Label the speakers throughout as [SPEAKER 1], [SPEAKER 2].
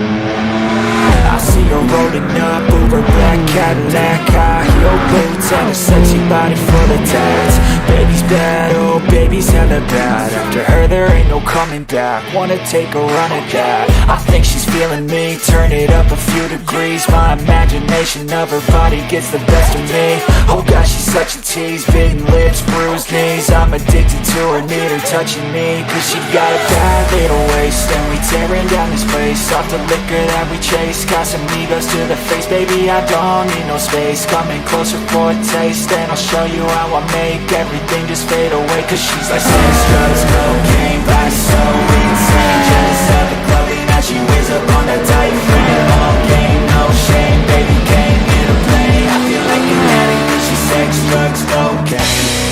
[SPEAKER 1] I see her rolling up, Uber black Cadillac, high heel boots and a sexy body full of tats. Baby's bad, oh baby's hella bad. After her there ain't no coming back. Wanna take a run at that. I think she's feeling me, turn it up a few degrees. My imagination of her body gets the best of me. Oh gosh, she's such a tease, bitten lips, bruised knees. I'm addicted to her, need her touching me, cause she got a bad little waist. And we tearing down this place, off the liquor that we chase. Got some egos to the face, baby I don't need no space. Coming closer for a taste, and I'll show you how I make everything just fade away. Cause she's like sex, drugs, cocaine, body so insane. Jealous of the clothing that she wears up on that tight frame. All game, no shame, baby came here to play. I feel like an addict when she's sex, drugs, cocaine.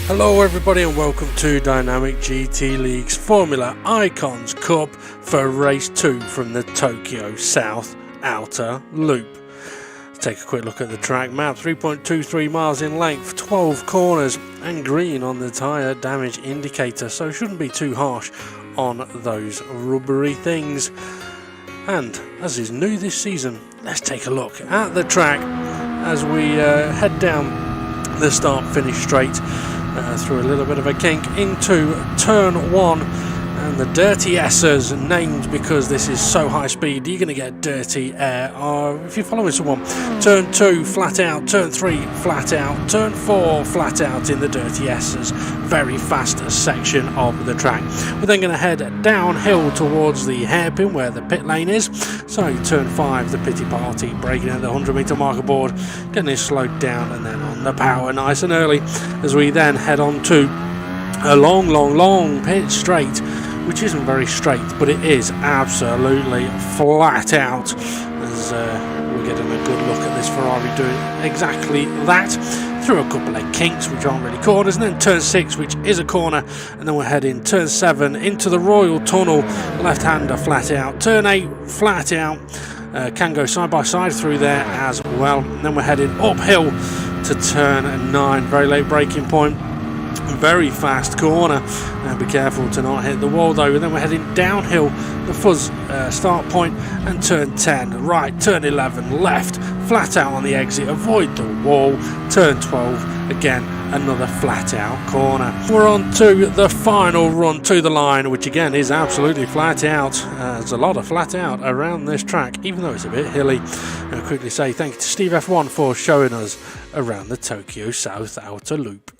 [SPEAKER 2] Hello everybody and welcome to Dynamic GT League's Formula Icons Cup for Race 2 from the Tokyo South Outer Loop. Let's take a quick look at the track map. 3.23 miles in length, 12 corners and green on the tyre damage indicator, so shouldn't be too harsh on those rubbery things. And as is new this season, let's take a look at the track as we head down the start-finish straight. Through a little bit of a kink into turn 1, and the dirty S's, named because this is so high speed you're going to get dirty air, or if you're following someone, turn 2 flat out, turn 3 flat out, turn 4 flat out in the dirty S's. Very fast section of the track. We're then going to head downhill towards the hairpin where the pit lane is. So turn 5 the pity party, braking at the 100 metre marker board, getting it slowed down, and then on the power nice and early as we then head on to a long pit straight, which isn't very straight, but it is absolutely flat out, as we're getting a good look at this Ferrari doing exactly that, through a couple of kinks which aren't really corners, and then turn 6 which is a corner, and then we're heading turn 7 into the Royal Tunnel, left-hander flat out, turn 8 flat out, can go side by side through there as well, and then we're heading uphill to turn 9, very late braking point. Very fast corner, be careful to not hit the wall though. And then we're heading downhill, the fuzz start point, and turn 10 right, turn 11 left, flat out on the exit, avoid the wall, turn 12 again, another flat out corner. We're on to the final run to the line, which again is absolutely flat out. There's a lot of flat out around this track, even though it's a bit hilly. I'll quickly say thank you to Steve F1 for showing us around the Tokyo South Outer Loop.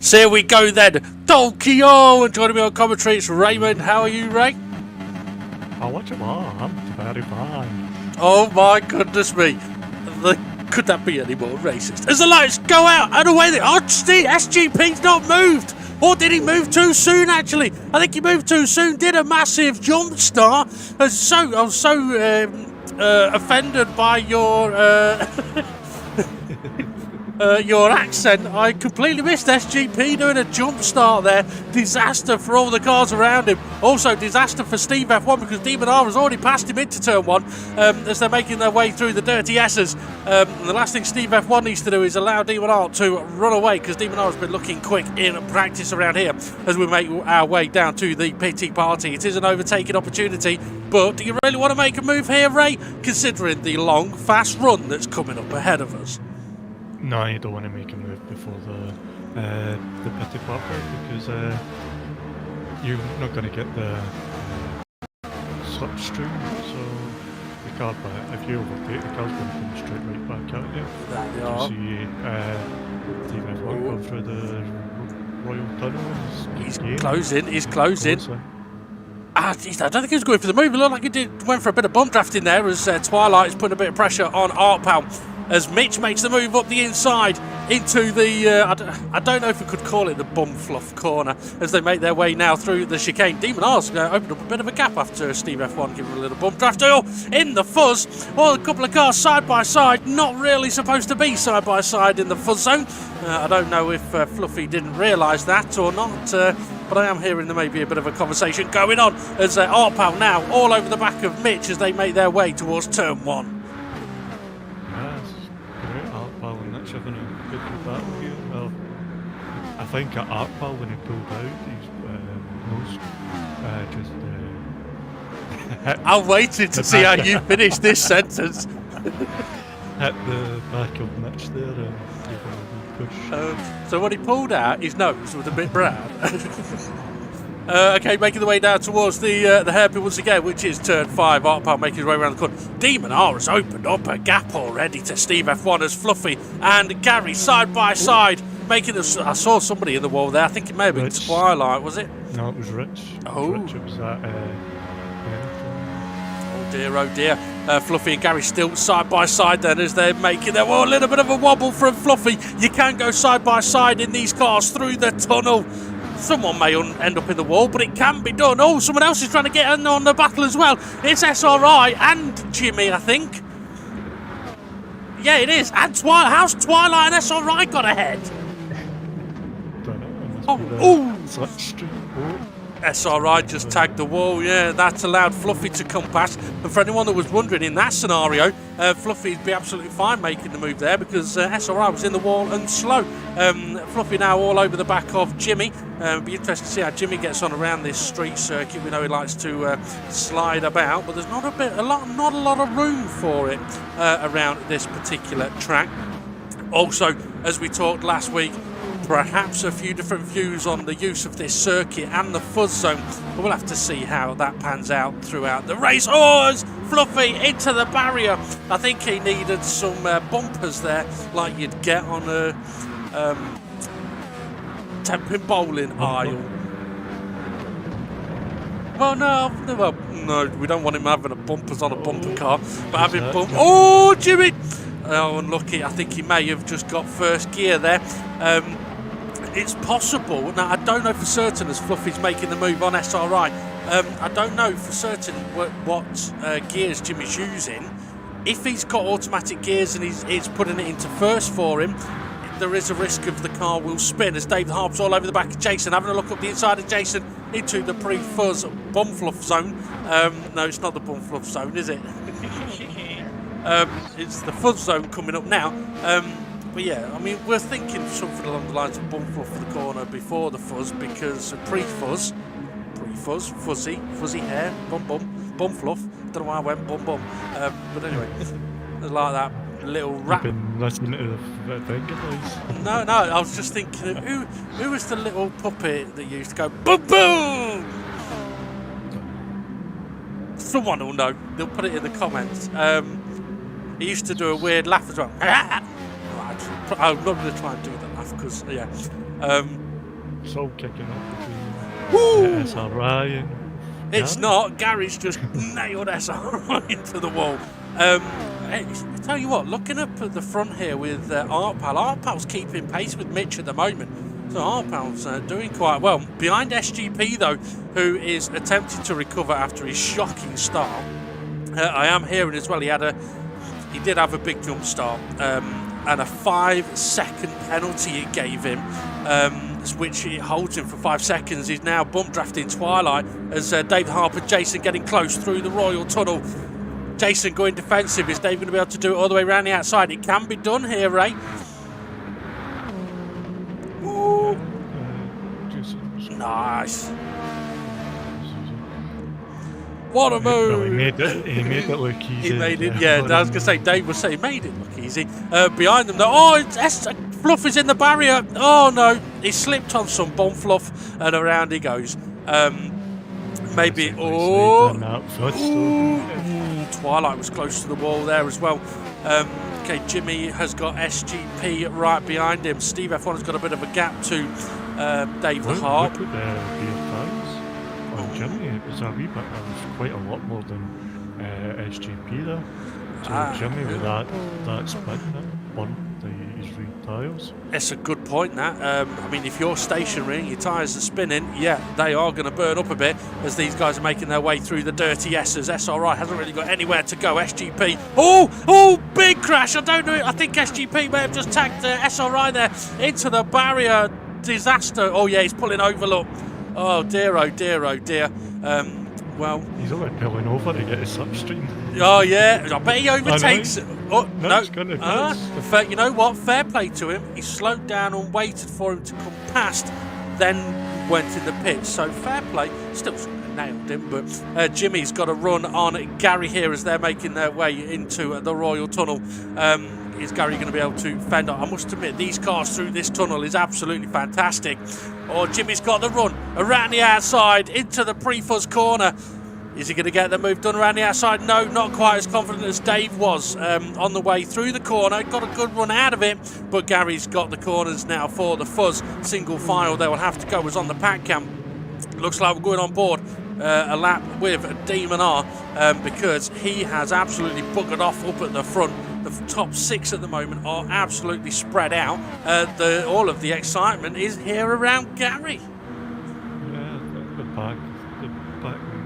[SPEAKER 2] So here we go then. Tokyo! And joining me on commentary, it's Raymond. How are you, Ray?
[SPEAKER 3] Oh, what you want? I'm very fine.
[SPEAKER 2] Oh my goodness me. Could that be any more racist? As the lights go out and away, SGP's not moved. Or did he move too soon, actually? I think he moved too soon, did a massive jump start. I was so offended by your accent. I completely missed SGP doing a jump start there. Disaster for all the cars around him. Also disaster for Steve F1 because Demon R has already passed him into turn 1 as they're making their way through the dirty S's. And the last thing Steve F1 needs to do is allow Demon R to run away because Demon R has been looking quick in practice around here as we make our way down to the PT party. It is an overtaking opportunity, but do you really want to make a move here, Ray, considering the long, fast run that's coming up ahead of us?
[SPEAKER 3] No, you don't want to make a move before the pity party because you're not going to get the slipstream. So the car, if you overtake, the car's going to come straight right back at you.
[SPEAKER 2] There you are.
[SPEAKER 3] See, Team F1 go through the Royal Tunnel.
[SPEAKER 2] He's closing. I don't think he was going for the move. It looked like he went for a bit of bump drafting there as Twilight is putting a bit of pressure on Artpal. As Mitch makes the move up the inside into the, I don't know if we could call it the bum fluff corner, as they make their way now through the chicane. Demon R's opened up a bit of a gap after Steve F1 giving him a little bump draft. Oh, in the fuzz. Well, a couple of cars side by side, not really supposed to be side by side in the fuzz zone. I don't know if Fluffy didn't realise that or not, but I am hearing there may be a bit of a conversation going on as Artpal now all over the back of Mitch as they make their way towards turn 1.
[SPEAKER 3] Having a good battle here. Well, I think at Artpal when he pulled out, he's
[SPEAKER 2] I'm waiting to see how you finish this sentence.
[SPEAKER 3] Hit the back of Mitch there and gave him a wee push.
[SPEAKER 2] So when he pulled out, his nose was a bit brown. Okay, making the way down towards the hairpin once again, which is turn 5. Artpal making his way around the corner. Demon R has opened up a gap already to Steve F1 as Fluffy and Gary side by side making this. I saw somebody in the wall there. I think it may have been
[SPEAKER 3] Rich.
[SPEAKER 2] Twilight, was it?
[SPEAKER 3] No, it was Rich.
[SPEAKER 2] Oh.
[SPEAKER 3] Rich, it was that.
[SPEAKER 2] Oh dear. Fluffy and Gary still side by side then as they're making their a little bit of a wobble from Fluffy. You can go side by side in these cars through the tunnel. Someone may end up in the wall, but it can be done. Oh, someone else is trying to get in on the battle as well. It's SRI and Jimmy, I think. Yeah, it is. And how's Twilight and SRI got ahead? SRI just tagged the wall, yeah, that allowed Fluffy to come past. And for anyone that was wondering in that scenario, Fluffy'd be absolutely fine making the move there because SRI was in the wall and slow. Fluffy now all over the back of Jimmy. Be interesting to see how Jimmy gets on around this street circuit. We know he likes to slide about, but there's not a lot of room for it around this particular track. Also, as we talked last week, perhaps a few different views on the use of this circuit and the fuzz zone, but we'll have to see how that pans out throughout the race. Oh, it's Fluffy into the barrier. I think he needed some bumpers there, like you'd get on a Tenpin bowling aisle. Well, no, we don't want him having a bumpers on a bumper car, but having bumpers. Oh, Jimmy! Oh, unlucky. I think he may have just got first gear there. It's possible. Now, I don't know for certain as Fluffy's making the move on SRI. I don't know for certain what gears Jimmy's using. If he's got automatic gears and he's putting it into first for him, there is a risk of the car will spin as David Harp's all over the back of Jason, having a look up the inside of Jason into the pre-fuzz bumfluff zone. No, it's not the bumfluff zone, is it? It's the fuzz zone coming up now. But yeah, I mean, we're thinking something along the lines of bumfluff for the corner before the fuzz, because pre-fuzz, fuzzy hair, bumfluff. Don't know why I went bum. But anyway, like that little rap.
[SPEAKER 3] You've been listening to the finger voice.
[SPEAKER 2] No, I was just thinking, who was the little puppet that used to go boom boom? Someone will know. They'll put it in the comments. He used to do a weird laugh as well. I'm not going to try and do the laugh because, yeah.
[SPEAKER 3] it's all kicking off between
[SPEAKER 2] Woo!
[SPEAKER 3] SRI and
[SPEAKER 2] It's
[SPEAKER 3] Gary.
[SPEAKER 2] not. Gary's just nailed SRI into the wall. Hey, I tell you what, looking up at the front here with Artpal's keeping pace with Mitch at the moment. So Artpal's doing quite well. Behind SGP though, who is attempting to recover after his shocking start. I am hearing as well. He did have a big jump start and a 5-second penalty it gave him. Which it holds him for 5 seconds. He's now bump drafting Twilight as Dave Harper, Jason getting close through the Royal Tunnel. Jason going defensive. Is Dave going to be able to do it all the way around the outside? It can be done here, Ray. Ooh. Nice. What a move!
[SPEAKER 3] Well, he made it look easy.
[SPEAKER 2] He made it, yeah. I was going to say, Dave was saying, he made it look easy. Behind them, Fluff is in the barrier. Oh no, he slipped on some bomb fluff, and around he goes. Maybe. Twilight was close to the wall there as well. Okay, Jimmy has got SGP right behind him. Steve F1 has got a bit of a gap to Dave the Harp.
[SPEAKER 3] Look at the rear tires on Jimmy. It was a wee bit, it was quite a lot more than SGP there. So Jimmy with that spin that burnt his rear tyres.
[SPEAKER 2] It's a good point, that. I mean, if you're stationary and your tyres are spinning, yeah, they are going to burn up a bit as these guys are making their way through the dirty S's. SRI hasn't really got anywhere to go. SGP, oh, big crash. I don't know. I think SGP may have just tagged SRI there into the barrier. Disaster. Oh, yeah, he's pulling over, look. Oh, dear, oh, dear, oh, dear. Well,
[SPEAKER 3] he's only pulling over to get his slipstream.
[SPEAKER 2] Oh yeah, I bet he overtakes.
[SPEAKER 3] No, it's gonna
[SPEAKER 2] you know what? Fair play to him. He slowed down and waited for him to come past, then went in the pit. So fair play. Still nailed him, but Jimmy's got a run on Gary here as they're making their way into the Royal Tunnel. Is Gary going to be able to fend on? I must admit, these cars through this tunnel is absolutely fantastic. Oh, Jimmy's got the run around the outside into the pre-fuzz corner. Is he going to get the move done around the outside? No, not quite as confident as Dave was on the way through the corner. Got a good run out of it, but Gary's got the corners now for the fuzz. Single file they will have to go as on the pack cam. Looks like we're going on board a lap with Demon R because he has absolutely buggered off up at the front. The top 6 at the moment are absolutely spread out. All of the excitement is here around Gary.
[SPEAKER 3] Yeah, the back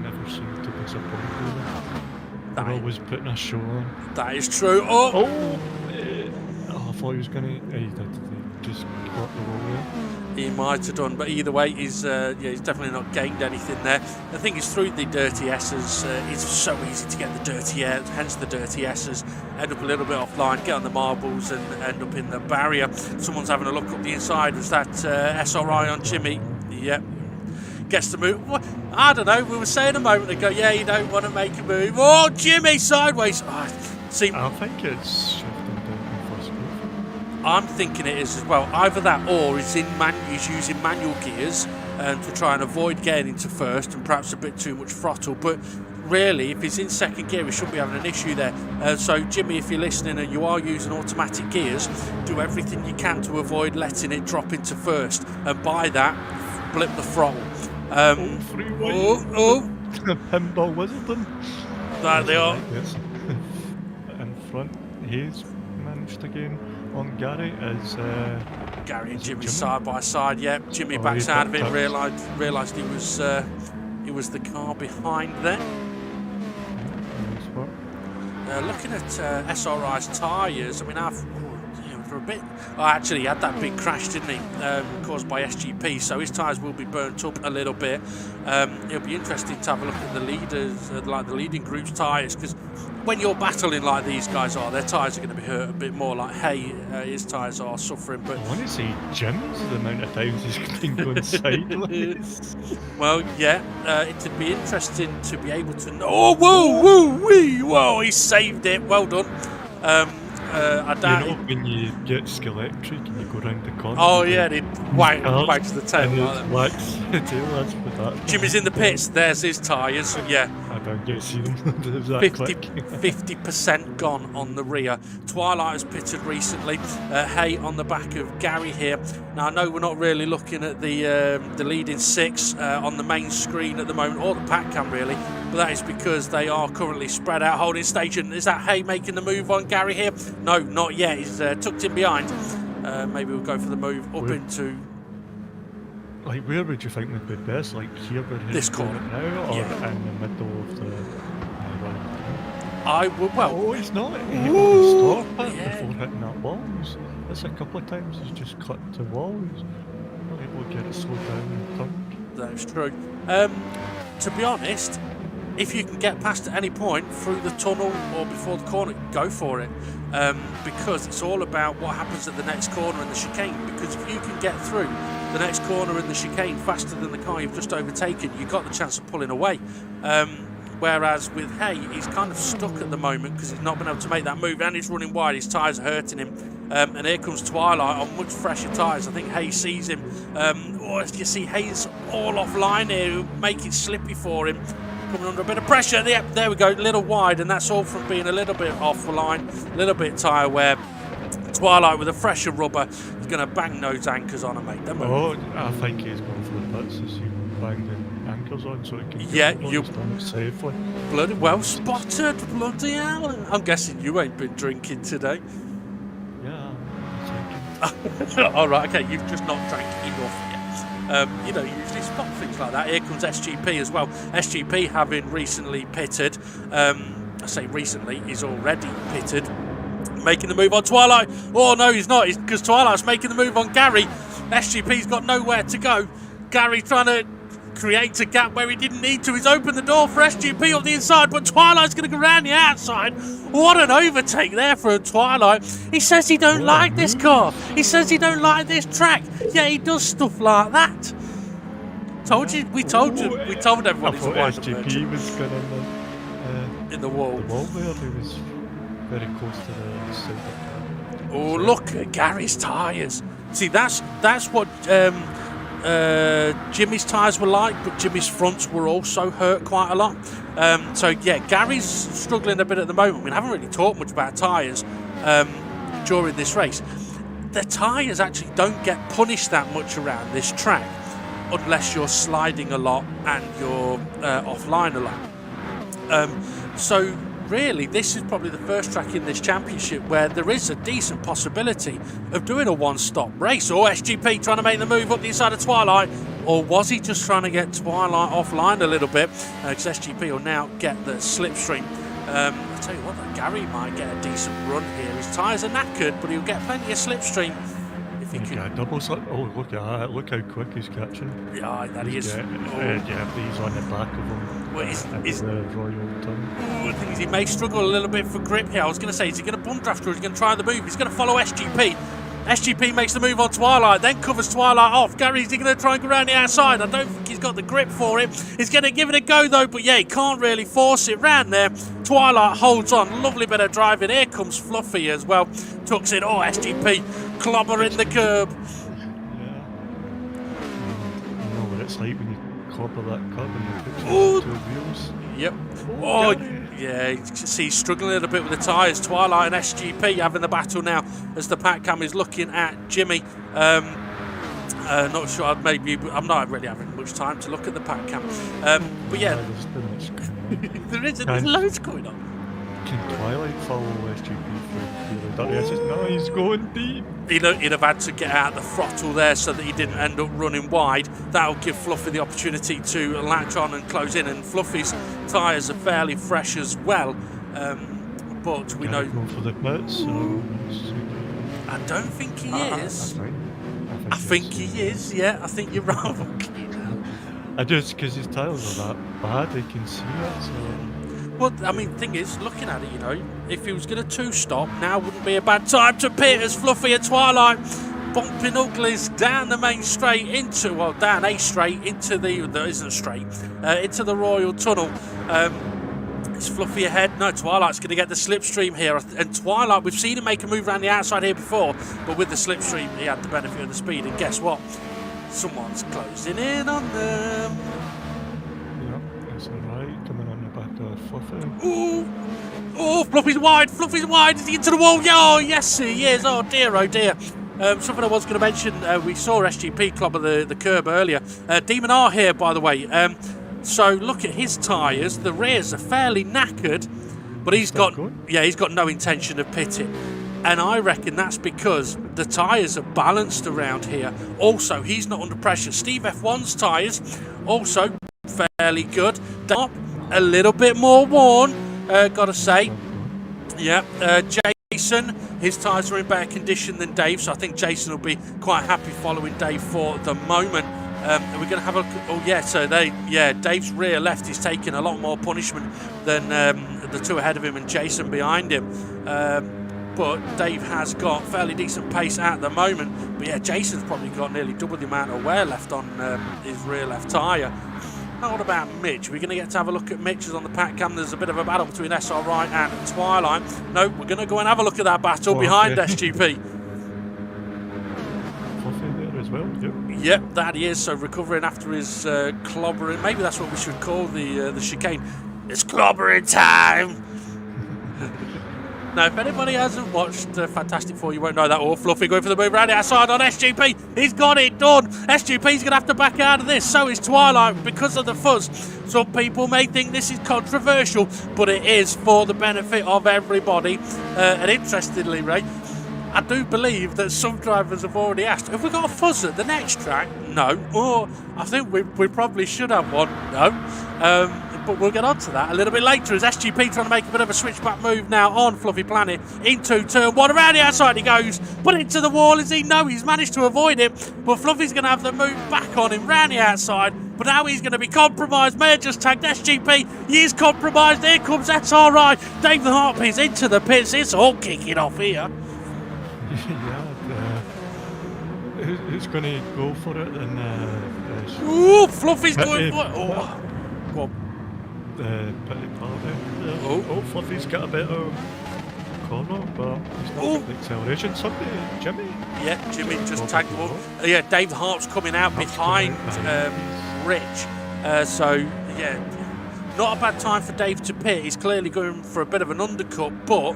[SPEAKER 3] never seemed to disappoint. They're always putting a show on.
[SPEAKER 2] That is true.
[SPEAKER 3] I thought he was going to. He did. He just got the wall there.
[SPEAKER 2] He might have done, but either way, he's definitely not gained anything there. The thing is, through the dirty S's, it's so easy to get the dirty air, hence the dirty S's. End up a little bit offline, get on the marbles, and end up in the barrier. Someone's having a look up the inside. Was that SRI on Jimmy? Yep. Gets the move. What? I don't know. We were saying a moment ago, yeah, you don't want to make a move. Oh, Jimmy sideways. I
[SPEAKER 3] think it's shifting down first move.
[SPEAKER 2] I'm thinking it is as well. Either that or he's using manual gears to try and avoid getting into first and perhaps a bit too much throttle. But really, if he's in second gear, he shouldn't be having an issue there. So, Jimmy, if you're listening and you are using automatic gears, do everything you can to avoid letting it drop into first. And by that, blip the throttle.
[SPEAKER 3] Pinball Wizardon.
[SPEAKER 2] There they are.
[SPEAKER 3] In front, he's managed to gain on Gary as
[SPEAKER 2] Gary and Jimmy side by side. Yeah, Jimmy backs out of it. Realised he was the car behind there. Looking at SRI's tyres, I mean, for a bit. Oh, actually, he had that big crash, didn't he? Caused by SGP, so his tyres will be burnt up a little bit. It'll be interesting to have a look at the leaders, like the leading group's tyres, because when you're battling like these guys are, their tyres are going to be hurt a bit more. Like, hey, his tyres are suffering. But
[SPEAKER 3] I want to see Jim's the amount of times he's been going sideways.
[SPEAKER 2] Well, yeah, it'd be interesting to be able to know. Oh, whoa, he saved it. Well done. I doubt.
[SPEAKER 3] You know when you get Skeletric and you go round the corner.
[SPEAKER 2] Oh yeah, and it wags the tail.
[SPEAKER 3] And
[SPEAKER 2] Like
[SPEAKER 3] it wags the tail. That's what that.
[SPEAKER 2] Jimmy's in the pits. There's his tyres. Yeah.
[SPEAKER 3] I don't get to see them. It was that
[SPEAKER 2] 50% gone on the rear. Twilight has pitted recently. Hay on the back of Gary here. Now I know we're not really looking at the leading 6 on the main screen at the moment, or the pack cam really, but that is because they are currently spread out holding station. Is that Hay making the move on Gary here? No, not yet. He's tucked in behind. Maybe we'll go for the move up into.
[SPEAKER 3] Like, where would you think would be best? Like here where he's
[SPEAKER 2] This
[SPEAKER 3] going
[SPEAKER 2] corner.
[SPEAKER 3] now, or
[SPEAKER 2] Yeah.
[SPEAKER 3] in the middle of the run?
[SPEAKER 2] I would. Well,
[SPEAKER 3] Oh, he's not. He only stopped it
[SPEAKER 2] yeah.
[SPEAKER 3] before hitting that wall. That's a couple of times he's just cut to wall. He's not able to get it slowed down and turned.
[SPEAKER 2] that's true. To be honest, if you can get past at any point through the tunnel or before the corner, go for it. Because it's all about what happens at the next corner in the chicane. Because if you can get through the next corner in the chicane faster than the car you've just overtaken, you've got the chance of pulling away. Whereas with Hay, he's kind of stuck at the moment because he's not been able to make that move and he's running wide. His tyres are hurting him. And here comes Twilight on much fresher tyres. I think Hay sees him. You see Hay's all offline here, make it slippy for him. Coming under a bit of pressure. Yep, there we go, a little wide, and that's all from being a little bit off the line, a little bit tyre wear. Twilight with a fresher rubber is going to bang those anchors on and make them move.
[SPEAKER 3] Oh, I think he's going for the pits as he banged the anchors on so it can
[SPEAKER 2] Yeah,
[SPEAKER 3] get
[SPEAKER 2] you-
[SPEAKER 3] done safely.
[SPEAKER 2] Bloody well spotted, bloody hell. I'm guessing you ain't been drinking today.
[SPEAKER 3] Yeah, I'm thinking.
[SPEAKER 2] All right, okay, you've just not drank enough yet. You know, you usually spot things like that. Here comes SGP as well. SGP having recently pitted. I say recently, he's already pitted. Making the move on Twilight. Oh no, he's not, because Twilight's making the move on Gary. SGP's got nowhere to go. Gary trying to create a gap where he didn't need to. He's opened the door for SGP on the inside, but Twilight's going to go around the outside. What an overtake there for Twilight. He says he don't like this car. He says he don't like this track. Yeah, he does stuff like that. Told you, we told you, we told everyone
[SPEAKER 3] I
[SPEAKER 2] he's a
[SPEAKER 3] thought
[SPEAKER 2] wide
[SPEAKER 3] SGP was going
[SPEAKER 2] in the wall.
[SPEAKER 3] the wall there. He was very close to the side.
[SPEAKER 2] Oh, look at Gary's tyres. See, that's what Jimmy's tyres were like, but Jimmy's fronts were also hurt quite a lot. So, yeah, Gary's struggling a bit at the moment. We haven't really talked much about tyres during this race. The tyres actually don't get punished that much around this track unless you're sliding a lot and you're offline a lot. So really, this is probably the first track in this championship where there is a decent possibility of doing a one-stop race. Or SGP trying to make the move up the inside of Twilight, or was he just trying to get Twilight offline a little bit? Because SGP will now get the slipstream. I'll tell you what, though, Gary might get a decent run here. His tyres are knackered, but he'll get plenty of slipstream if he
[SPEAKER 3] Yeah,
[SPEAKER 2] can.
[SPEAKER 3] double slip. Oh, look at that. Look how quick he's catching.
[SPEAKER 2] Yeah, that he is.
[SPEAKER 3] Yeah, he's on the back of him.
[SPEAKER 2] Well, is
[SPEAKER 3] the Royal Turn.
[SPEAKER 2] The thing is, he may struggle a little bit for grip here. I was going to say, is he going to bump draft or is he going to try the move? He's going to follow SGP. SGP makes the move on Twilight, then covers Twilight off. Gary's going to try and go around the outside. I don't think he's got the grip for it. He's going to give it a go though, but yeah, he can't really force it round there. Twilight holds on. Lovely bit of driving. Here comes Fluffy as well. Tucks in. Oh, SGP clobbering the curb.
[SPEAKER 3] Yeah. You know what it's like when you clobber that curb and you put
[SPEAKER 2] Ooh.
[SPEAKER 3] it two wheels.
[SPEAKER 2] Yep. Oh,
[SPEAKER 3] Gary.
[SPEAKER 2] yeah, you can see he's struggling a little bit with the tyres. Twilight and SGP having the battle now as the pack cam is looking at Jimmy. Not sure, I'm not really having much time to look at the pack cam. But yeah,
[SPEAKER 3] There's too much going on.
[SPEAKER 2] there's loads going on.
[SPEAKER 3] Can Twilight follow SGP for really dirty? No, he's going deep.
[SPEAKER 2] He'd have had to get out the throttle there so that he didn't end up running wide. That'll give Fluffy the opportunity to latch on and close in, and Fluffy's tyres are fairly fresh as well. But we know,
[SPEAKER 3] Going for the pits. So
[SPEAKER 2] I don't think he
[SPEAKER 3] that's
[SPEAKER 2] is.
[SPEAKER 3] right.
[SPEAKER 2] I think he is, yeah, I think you're wrong.
[SPEAKER 3] I just because his tyres are that bad, they can see it. So
[SPEAKER 2] Well, I mean, the thing is, looking at it, you know, if he was going to two-stop, now wouldn't be a bad time to pit as Fluffy and Twilight bumping uglies down the main straight into, well, down a straight into there isn't straight, into the Royal Tunnel. Is Fluffy ahead? No, Twilight's going to get the slipstream here. And Twilight, we've seen him make a move around the outside here before, but with the slipstream, he had the benefit of the speed. And guess what? Someone's closing in on them.
[SPEAKER 3] Yeah, that's alright. Coming on the back of Fluffy.
[SPEAKER 2] Ooh! Oh, Fluffy's wide! Fluffy's wide! Is he into the wall? Oh, yes, he is. Oh, dear, oh, dear. Something I was going to mention, we saw SGP clobber the curb earlier. Demon R here, by the way. So look at his tyres. The rears are fairly knackered, but he's got no intention of pitting. And I reckon that's because the tyres are balanced around here. Also, he's not under pressure. Steve F1's tyres also fairly good. Up a little bit more worn, gotta say. Yeah, Jason, his tyres are in better condition than Dave, so I think Jason will be quite happy following Dave for the moment. We're going to have a look. Oh yeah, so Dave's rear left is taking a lot more punishment than the two ahead of him and Jason behind him. But Dave has got fairly decent pace at the moment. But yeah, Jason's probably got nearly double the amount of wear left on his rear left tyre. Now what about Mitch? We're going to get to have a look at Mitch's on the pack cam. There's a bit of a battle between SRI and Twilight. No, we're going to go and have a look at that battle behind SGP.
[SPEAKER 3] Fluffy there as well, yep.
[SPEAKER 2] Yep, that he is. So recovering after his clobbering. Maybe that's what we should call the chicane. It's clobbering time! Now, if anybody hasn't watched Fantastic Four, you won't know that. Or Fluffy going for the move around the outside on SGP. He's got it done. SGP's going to have to back out of this. So is Twilight because of the fuzz. Some people may think this is controversial, but it is for the benefit of everybody. And interestingly, Ray, I do believe that some drivers have already asked, have we got a fuzz at the next track? No. Or I think we probably should have one. No. But we'll get on to that a little bit later as SGP trying to make a bit of a switchback move now on Fluffy Planet into turn one. Around the outside he goes, but into the wall is he? No, he's managed to avoid it, but Fluffy's going to have the move back on him round the outside, but now he's going to be compromised. May have just tagged SGP. He is compromised. Here comes SRI. Dave the Harpies into the pits. It's all kicking off here.
[SPEAKER 3] Who's going to go for it? And
[SPEAKER 2] ooh, Fluffy's going for it. Oh, go on.
[SPEAKER 3] Pity Paladin. Oh, Fluffy's got a bit of corner, but he's not got the acceleration. Somebody, Jimmy? Yeah,
[SPEAKER 2] Jimmy just tagged the wall. Yeah, Dave the Harp's coming out behind Rich. So, yeah, not a bad time for Dave to pit. He's clearly going for a bit of an undercut, but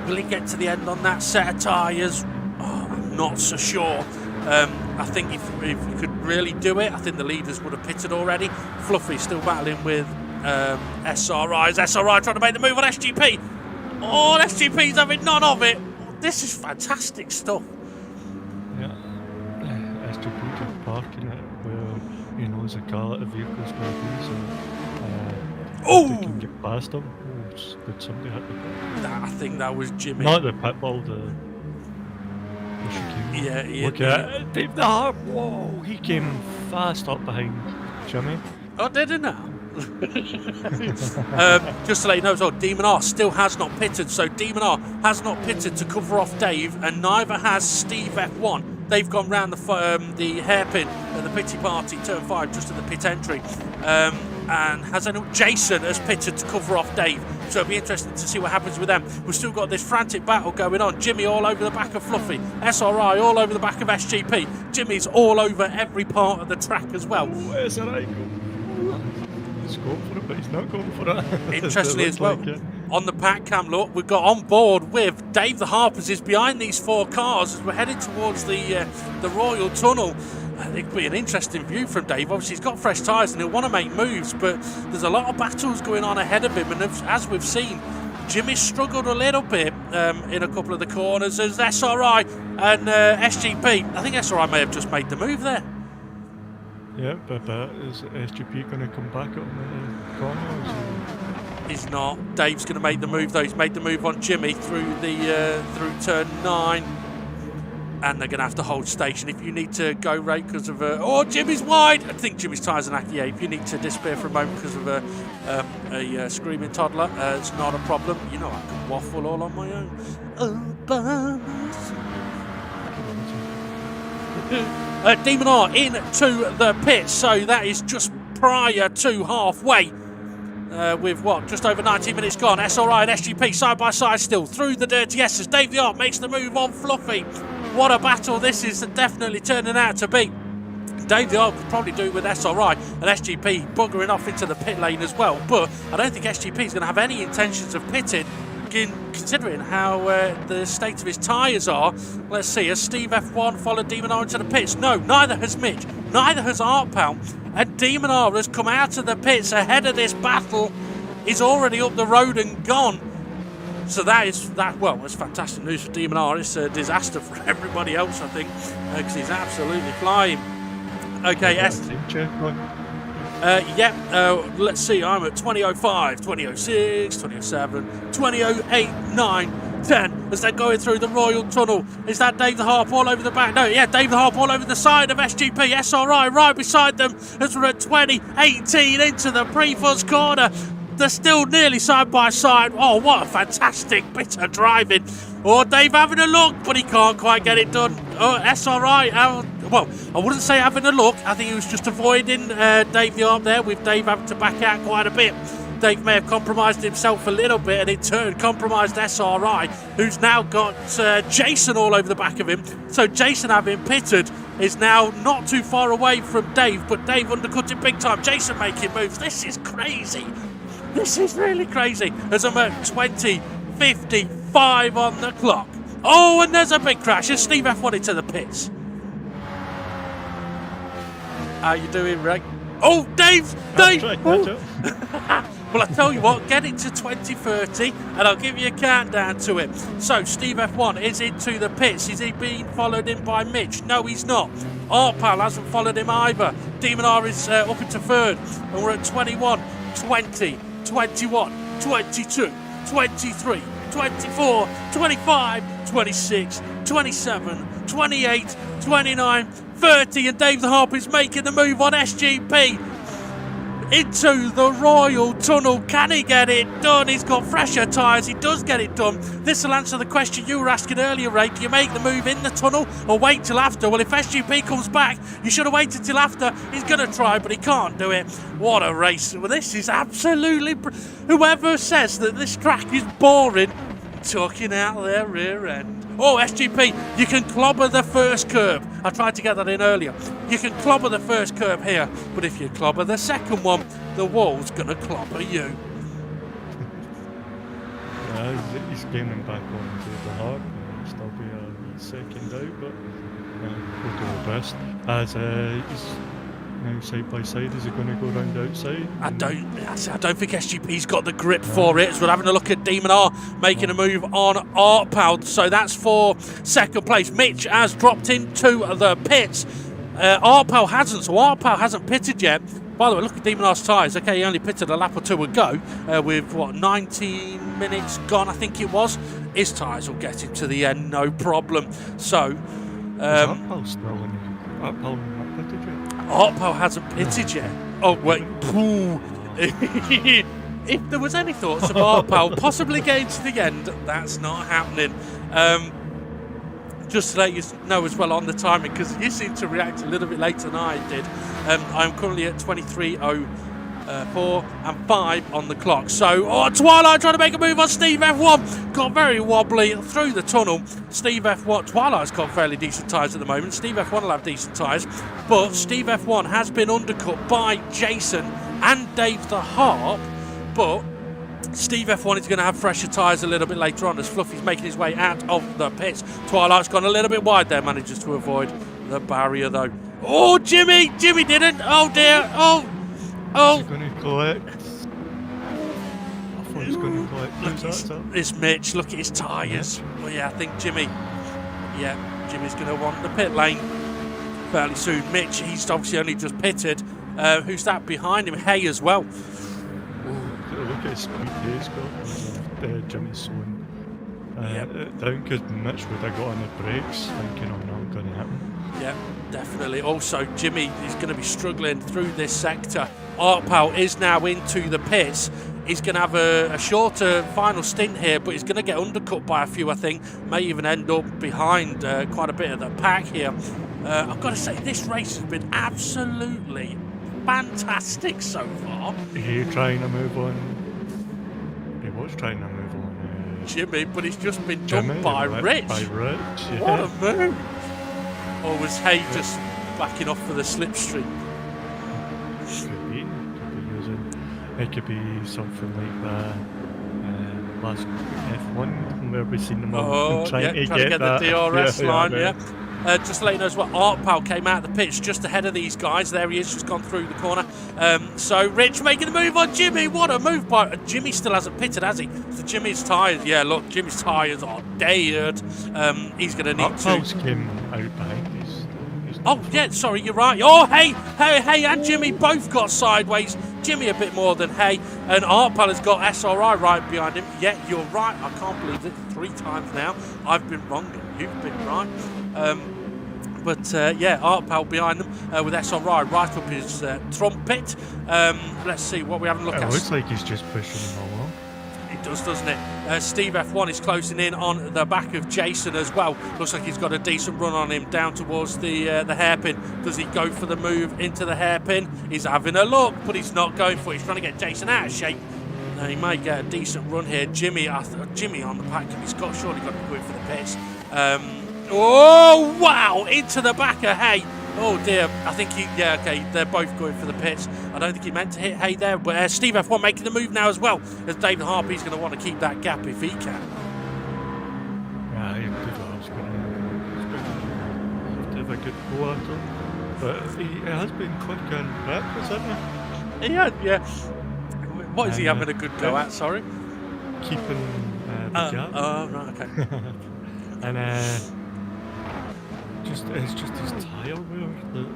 [SPEAKER 2] will he get to the end on that set of tyres? Oh, I'm not so sure. I think if he could really do it, I think the leaders would have pitted already. Fluffy still battling with SRI trying to make the move on SGP. Oh, SGP's having none of it. This is fantastic stuff.
[SPEAKER 3] Yeah, SGP just parking it where he knows the car that the vehicle's going to be, so they can get past him. Did somebody hit the pit?
[SPEAKER 2] I think that was Jimmy.
[SPEAKER 3] Not the pit bull, the chicane.
[SPEAKER 2] Yeah.
[SPEAKER 3] Look at Dave the Harp. Whoa, he came fast up behind Jimmy.
[SPEAKER 2] Oh, did he now? Just to let you know as well, Demon R still has not pitted, so Demon R has not pitted to cover off Dave, and neither has Steve F1. They've gone round the hairpin at the pity party, turn 5, just at the pit entry, and Jason has pitted to cover off Dave, so it'll be interesting to see what happens with them. We've still got this frantic battle going on. Jimmy all over the back of Fluffy, SRI all over the back of SGP, Jimmy's all over every part of the track as well.
[SPEAKER 3] SRI he's going for it, but he's not going for it.
[SPEAKER 2] Interestingly as well, on the pack cam look, we've got on board with Dave the Harpers is behind these 4 cars as we're heading towards the Royal Tunnel. It could be an interesting view from Dave. Obviously he's got fresh tyres and he'll want to make moves, but there's a lot of battles going on ahead of him, and as we've seen, Jimmy struggled a little bit in a couple of the corners as SRI and SGP. I think SRI may have just made the move there.
[SPEAKER 3] Yeah, but is SGP going to come back up in the corner?
[SPEAKER 2] He's not. Dave's going to make the move though. He's made the move on Jimmy through turn 9, and they're going to have to hold station. If you need to go, Ray, because of Jimmy's wide. I think Jimmy's tyres are knackered. Yeah, if you need to disappear for a moment because of a screaming toddler, it's not a problem. You know, I can waffle all on my own. Demon R into the pit, so that is just prior to halfway. with what, just over 19 minutes gone. SRI and SGP side by side still through the dirty S's. Dave the Art makes the move on Fluffy. What a battle this is definitely turning out to be. Dave the Art could probably do it with SRI and SGP buggering off into the pit lane as well, but I don't think SGP is going to have any intentions of pitting, considering how the state of his tyres are. Let's see, has Steve F1 followed Demon R into the pits? No, neither has Mitch, neither has Art Pal, and Demon R has come out of the pits ahead of this battle. He's already up the road and gone. So that's fantastic news for Demon R. It's a disaster for everybody else, I think, because he's absolutely flying. Okay, let's see, I'm at 20.05, 20.06, 20.07, 20.08, 9, 10, as they're going through the Royal Tunnel. Is that Dave the Harp all over the back? No, yeah, Dave the Harp all over the side of SGP. SRI right beside them as we're at 20.18 into the pre-fuzz corner. They're still nearly side by side. Oh, what a fantastic bit of driving. Oh, Dave having a look, but he can't quite get it done. Oh, SRI, well, I wouldn't say having a look. I think he was just avoiding Dave the Arm there, with Dave having to back out quite a bit. Dave may have compromised himself a little bit and in turn compromised SRI, who's now got Jason all over the back of him. So Jason, having pitted, is now not too far away from Dave, but Dave undercut it big time. Jason making moves. This is crazy. This is really crazy. As I'm at 20.55 on the clock. Oh, and there's a big crash as Steve F1 into the pits. How you doing, Ray? Oh, Dave! Oh. Well, I tell you what, get it to 2030 and I'll give you a countdown to it. So, Steve F1 is into the pits. Is he being followed in by Mitch? No, he's not. Art Pal hasn't followed him either. Demon R is up into third. And we're at 21, 20, 21, 22, 23, 24, 25, 26, 27, 28, 29, 30, and Dave the Harp is making the move on SGP into the Royal Tunnel. Can he get it done? He's got fresher tyres. He does get it done. This will answer the question you were asking earlier, Ray. Do you make the move in the tunnel or wait till after? Well, if SGP comes back, you should have waited till after. He's going to try, but he can't do it. What a race. Well, this is absolutely... Whoever says that this track is boring, talking out their rear end. Oh, SGP, you can clobber the first curb. I tried to get that in earlier. You can clobber the first curb here, but if you clobber the second one, the wall's going to clobber you.
[SPEAKER 3] He's gaining back on the Harp. Still be a second out, but we'll do our best. As he's now side by side, is he going to go round outside?
[SPEAKER 2] I don't think SGP's got the grip for it. So we're having a look at Demon R making a move on Art Pal. So that's for second place. Mitch has dropped into the pits. Art Pal hasn't. So Art Pal hasn't pitted yet. By the way, look at Demon R's tyres. Okay, he only pitted a lap or two ago with, 19 minutes gone, I think it was. His tyres will get him to the end, no problem. So...
[SPEAKER 3] Art Pal's still in. Art Pal not pitted yet?
[SPEAKER 2] Art Pal hasn't pitted yet. Oh, wait. If there was any thoughts of Art Pal possibly getting to the end, that's not happening. Just to let you know as well on the timing, because you seem to react a little bit later than I did. I'm currently at 23.04 and 5 on the clock. So, Twilight trying to make a move on Steve F1. Got very wobbly through the tunnel. Steve F1, Twilight's got fairly decent tyres at the moment. Steve F1 will have decent tyres. But Steve F1 has been undercut by Jason and Dave the Harp. But Steve F1 is going to have fresher tyres a little bit later on as Fluffy's making his way out of the pits. Twilight's gone a little bit wide there, manages to avoid the barrier though. Oh, Jimmy didn't. Oh dear. Oh.
[SPEAKER 3] Is he going to collect? I thought he was going to collect.
[SPEAKER 2] It's Mitch. Look at his tyres. Well, yeah, I think Jimmy's going to want the pit lane fairly soon. Mitch, he's obviously only just pitted. Who's that behind him? Hay as well.
[SPEAKER 3] Look at his speed he's got. Jimmy's slowing down because Mitch would have got on the brakes thinking, oh no, I'm going to hit him.
[SPEAKER 2] Yeah, definitely. Also, Jimmy is going to be struggling through this sector. Art Pal is now into the pits. He's going to have a shorter final stint here, but he's going to get undercut by a few, I think. May even end up behind quite a bit of the pack here. I've got to say, this race has been absolutely fantastic so far.
[SPEAKER 3] He trying to move on. He was trying to move on.
[SPEAKER 2] Jimmy, but he's just been
[SPEAKER 3] Jimmy,
[SPEAKER 2] done by Rich.
[SPEAKER 3] By Rich, yeah.
[SPEAKER 2] What a move! Or was Hay just backing off for the slipstream?
[SPEAKER 3] Could be using. It could be something like that. Last F1 where we seen them all trying to get
[SPEAKER 2] the DRS line.
[SPEAKER 3] yeah.
[SPEAKER 2] Just to let you know as well, Art Pal came out of the pitch just ahead of these guys. There he is, just gone through the corner. So Rich making the move on Jimmy. What a move by Jimmy. Still hasn't pitted, has he? So Jimmy's tyres. Yeah, look, Jimmy's tyres are dead. He's going to need to.
[SPEAKER 3] Art Pal's came out behind his
[SPEAKER 2] Oh, yeah, sorry, you're right. Oh, Hay and Jimmy both got sideways. Jimmy a bit more than Hay. And Art Pal has got SRI right behind him. Yeah, you're right. I can't believe it. 3 times now. I've been wrong and you've been right. Art Pal behind them with SRI right up his trumpet. Let's see what we have a look at.
[SPEAKER 3] It looks like he's just pushing them along.
[SPEAKER 2] It does, doesn't it? Steve F1 is closing in on the back of Jason as well. Looks like he's got a decent run on him down towards the hairpin. Does he go for the move into the hairpin? He's having a look, but he's not going for it. He's trying to get Jason out of shape. He may get a decent run here. Jimmy on the pack. He's surely got to go in for the pits. Oh, wow! Into the back of Hay. Oh dear, I think they're both going for the pits. I don't think he meant to hit Hay there, but Steve F1 making the move now as well, as David Harpy's going to want to keep that gap if he can.
[SPEAKER 3] Yeah, he's going to have a good go at him, but he has been quick and practice, hasn't he?
[SPEAKER 2] He had, yeah. What is he having a good go at, sorry?
[SPEAKER 3] Keeping the gap.
[SPEAKER 2] Oh, right, okay.
[SPEAKER 3] And it's just his tyre wear that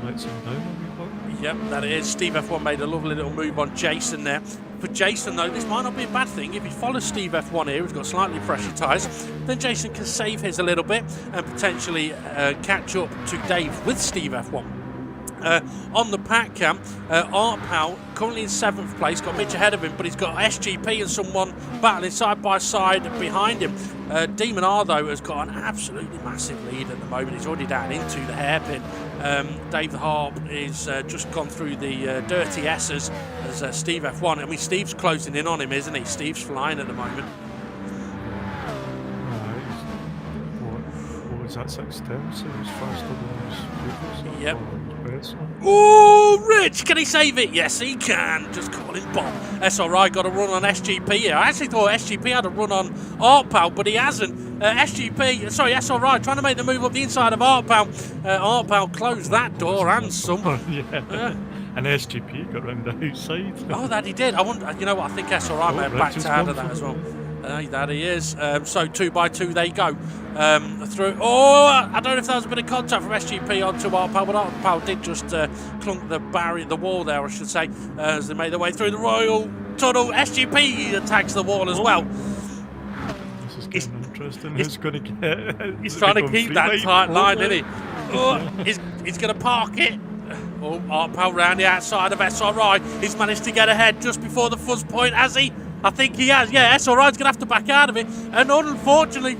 [SPEAKER 3] lets him down a wee bit.
[SPEAKER 2] Yep, that it is. Steve F1 made a lovely little move on Jason there. For Jason, though, this might not be a bad thing. If he follows Steve F1 here, who's got slightly fresher tyres, then Jason can save his a little bit and potentially catch up to Dave with Steve F1. On the pack cam, Art Pal currently in 7th place, got Mitch ahead of him, but he's got SGP and someone battling side by side behind him. Demon R, though, has got an absolutely massive lead at the moment. He's already down into the hairpin. Dave the Harp is just gone through the dirty S's as Steve F1. I mean, Steve's closing in on him, isn't he? Steve's flying at the moment.
[SPEAKER 3] What was that, 6 tenths? It was faster than his previous.
[SPEAKER 2] Yep.
[SPEAKER 3] Better.
[SPEAKER 2] Oh, Rich, can he save it? Yes, he can. Just calling Bob. SRI got a run on SGP here. I actually thought SGP had a run on Art Pal, but he hasn't. SRI trying to make the move up the inside of Art Pal. Art Pal closed that door and some.
[SPEAKER 3] Yeah. And SGP got round the outside.
[SPEAKER 2] Oh, that he did. I wonder. You know what? I think SRI may have backed out of that as well. That he is. So 2 by 2 they go through. Oh, I don't know if that was a bit of contact from SGP onto Art Pal, but Art Pal did just clunk the wall there, I should say, as they made their way through the Royal Tunnel. SGP attacks the wall as well.
[SPEAKER 3] This is getting interesting. Who's going to get?
[SPEAKER 2] He's trying to keep that tight line, isn't he? Oh, he's going to park it. Oh, Art Pal round the outside of SRI. He's managed to get ahead just before the fuzz point, has he? I think he has. Yeah, SRI's going to have to back out of it. And unfortunately,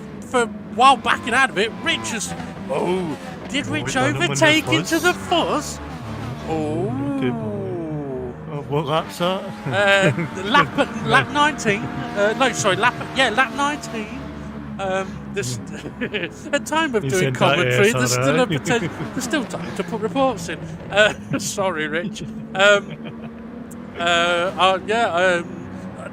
[SPEAKER 2] while backing out of it, Rich has... Oh, did Rich overtake into the fuzz? Oh.
[SPEAKER 3] What lap's that?
[SPEAKER 2] lap 19. Lap 19. At time of doing commentary, there's still time to put reports in. Sorry, Rich.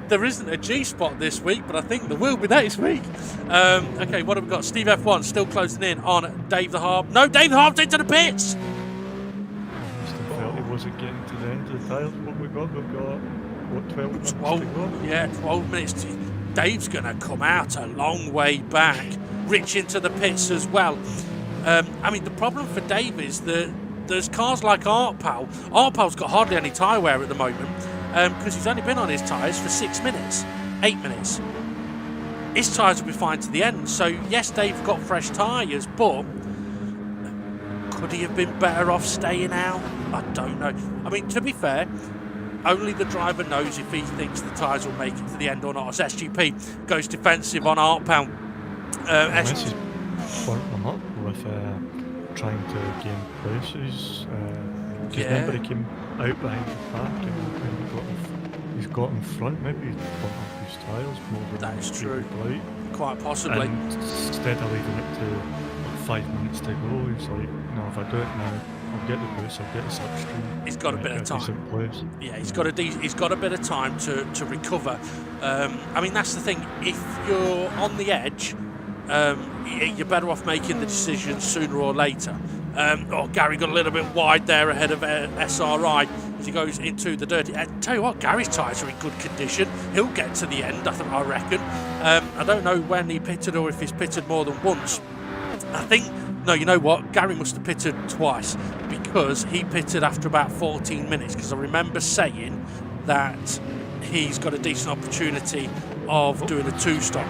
[SPEAKER 2] There isn't a G spot this week, but I think there will be next week. Okay, what have we got? Steve F1 still closing in on Dave the Harp. No, Dave the Harp's into the pits.
[SPEAKER 3] Still felt he wasn't getting to the end of the tyres. What we've got, what, 12 minutes to go?
[SPEAKER 2] Yeah, 12 minutes. Dave's going to come out a long way back. Rich into the pits as well. I mean, the problem for Dave is that there's cars like Art Pal. Art Pal's got hardly any tyre wear at the moment. Because he's only been on his tyres for 6 minutes, 8 minutes. His tyres will be fine to the end. So, yes, Dave got fresh tyres, but could he have been better off staying out? I don't know. I mean, to be fair, only the driver knows if he thinks the tyres will make it to the end or not. As SGP goes defensive on Art Pal.
[SPEAKER 3] Unless he's burnt them up with trying to gain places Because remember he came out behind the pack and he's got in front, maybe he's bumped up his tyres more than
[SPEAKER 2] That is
[SPEAKER 3] he would
[SPEAKER 2] true.
[SPEAKER 3] like.
[SPEAKER 2] Quite possibly.
[SPEAKER 3] And instead of leaving it to like 5 minutes to go, he's like, no, if I do it now, I'll get the boost, I'll get the slipstream.
[SPEAKER 2] He's got a
[SPEAKER 3] and
[SPEAKER 2] bit of
[SPEAKER 3] get
[SPEAKER 2] time.
[SPEAKER 3] decent place.
[SPEAKER 2] Yeah, he's got a bit of time to recover. I mean, that's the thing. If you're on the edge, you're better off making the decision sooner or later. Gary got a little bit wide there ahead of SRI as he goes into the dirty. Tell you what, Gary's tyres are in good condition. He'll get to the end, I reckon. I don't know when he pitted or if he's pitted more than once. I think, no, you know what? Gary must have pitted twice because he pitted after about 14 minutes because I remember saying that he's got a decent opportunity of doing a two-stop.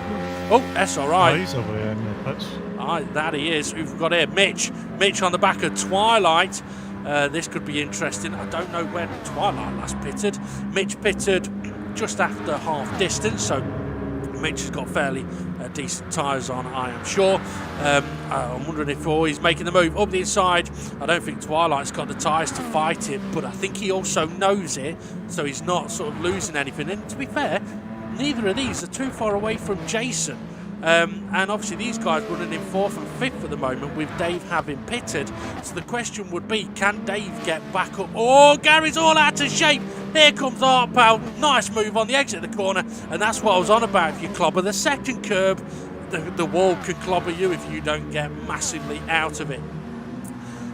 [SPEAKER 2] Oh, SRI.
[SPEAKER 3] He's away in the pits.
[SPEAKER 2] That he is. Who've we got here? Mitch on the back of Twilight. This could be interesting. I don't know when Twilight last pitted. Mitch pitted just after half distance, so Mitch has got fairly decent tyres on, I am sure. I'm wondering if he's making the move up the inside. I don't think Twilight's got the tyres to fight it, but I think he also knows it, so he's not sort of losing anything. And to be fair, neither of these are too far away from Jason. And obviously these guys running in 4th and 5th at the moment with Dave having pitted. So the question would be, can Dave get back up? Oh, Gary's all out of shape. Here comes Art Pal. Nice move on the exit of the corner. And that's what I was on about. If you clobber the second curb, the wall can clobber you if you don't get massively out of it.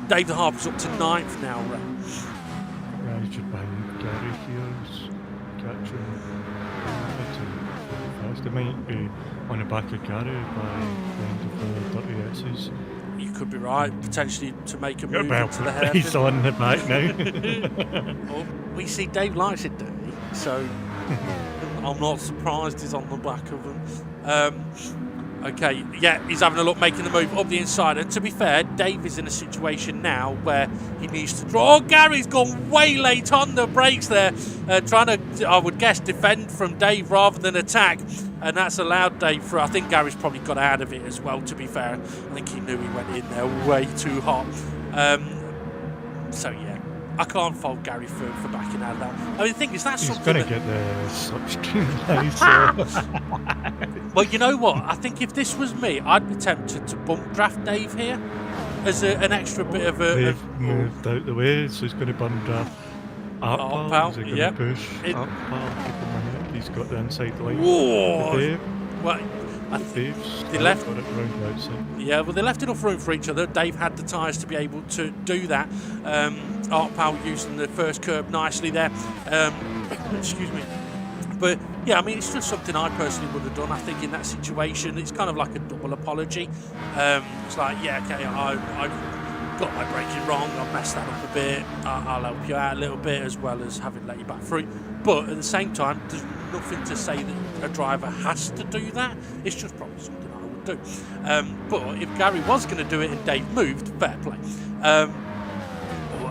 [SPEAKER 2] Dave the Harper's up to 9th now, Ray.
[SPEAKER 3] Yeah, he's just behind Gary here. He's catching fast. They might be on the back of Gary by the end of the Dirty S's.
[SPEAKER 2] You could be right, potentially to make a move
[SPEAKER 3] Well,
[SPEAKER 2] into the hairpin.
[SPEAKER 3] he's on the back now.
[SPEAKER 2] Well, we see Dave likes it, don't he? So I'm not surprised he's on the back of them. Okay, yeah, he's having a look, making the move up the inside. And to be fair, Dave is in a situation now where he needs to draw. Oh, Gary's gone way late on the brakes there, trying to, I would guess, defend from Dave rather than attack. And that's allowed Dave through. I think Gary's probably got out of it as well, to be fair. I think he knew he went in there way too hot. So, yeah, I can't fault Gary for backing out of that. I mean, the thing is, that's
[SPEAKER 3] He's
[SPEAKER 2] something
[SPEAKER 3] going to get the slipstream now, so...
[SPEAKER 2] Well, you know what? I think if this was me, I'd be tempted to bump draft Dave here as an extra bit of a...
[SPEAKER 3] They've moved out the way, so he's going to bun draft Art Pal. Is he going to push Art Pal? Keep him ahead. He's got the inside line.
[SPEAKER 2] Whoa!
[SPEAKER 3] Dave.
[SPEAKER 2] Well,
[SPEAKER 3] Dave's
[SPEAKER 2] they left.
[SPEAKER 3] got it round the outside.
[SPEAKER 2] Yeah, well, they left enough room for each other. Dave had the tyres to be able to do that. Art Pal using the first curb nicely there. Excuse me. But yeah, I mean, it's just something I personally would have done. I think in that situation, it's kind of like a double apology. It's like, yeah, okay, I got my braking wrong. I've messed that up a bit. I'll help you out a little bit, as well as having let you back through. But at the same time, there's nothing to say that a driver has to do that. It's just probably something I would do. But if Gary was going to do it and Dave moved, fair play.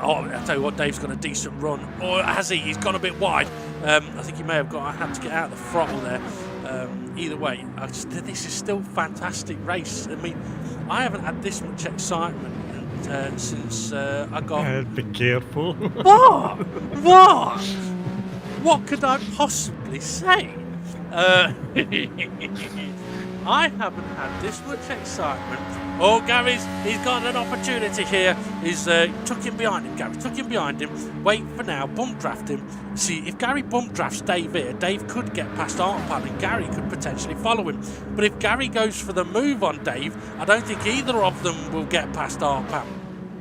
[SPEAKER 2] I'll tell you what, Dave's got a decent run. Or has he? He's gone a bit wide. I think he may have had to get out of the throttle there. Either way, this is still a fantastic race. I mean, I haven't had this much excitement since I got...
[SPEAKER 3] Be careful.
[SPEAKER 2] What? What could I possibly say? I haven't had this much excitement. Oh, he's got an opportunity here. He's tuck him behind him, Gary. Tuck him behind him. Wait for now. Bump draft him. See, if Gary bump drafts Dave here, Dave could get past Art Pal and Gary could potentially follow him. But if Gary goes for the move on Dave, I don't think either of them will get past Art Pal.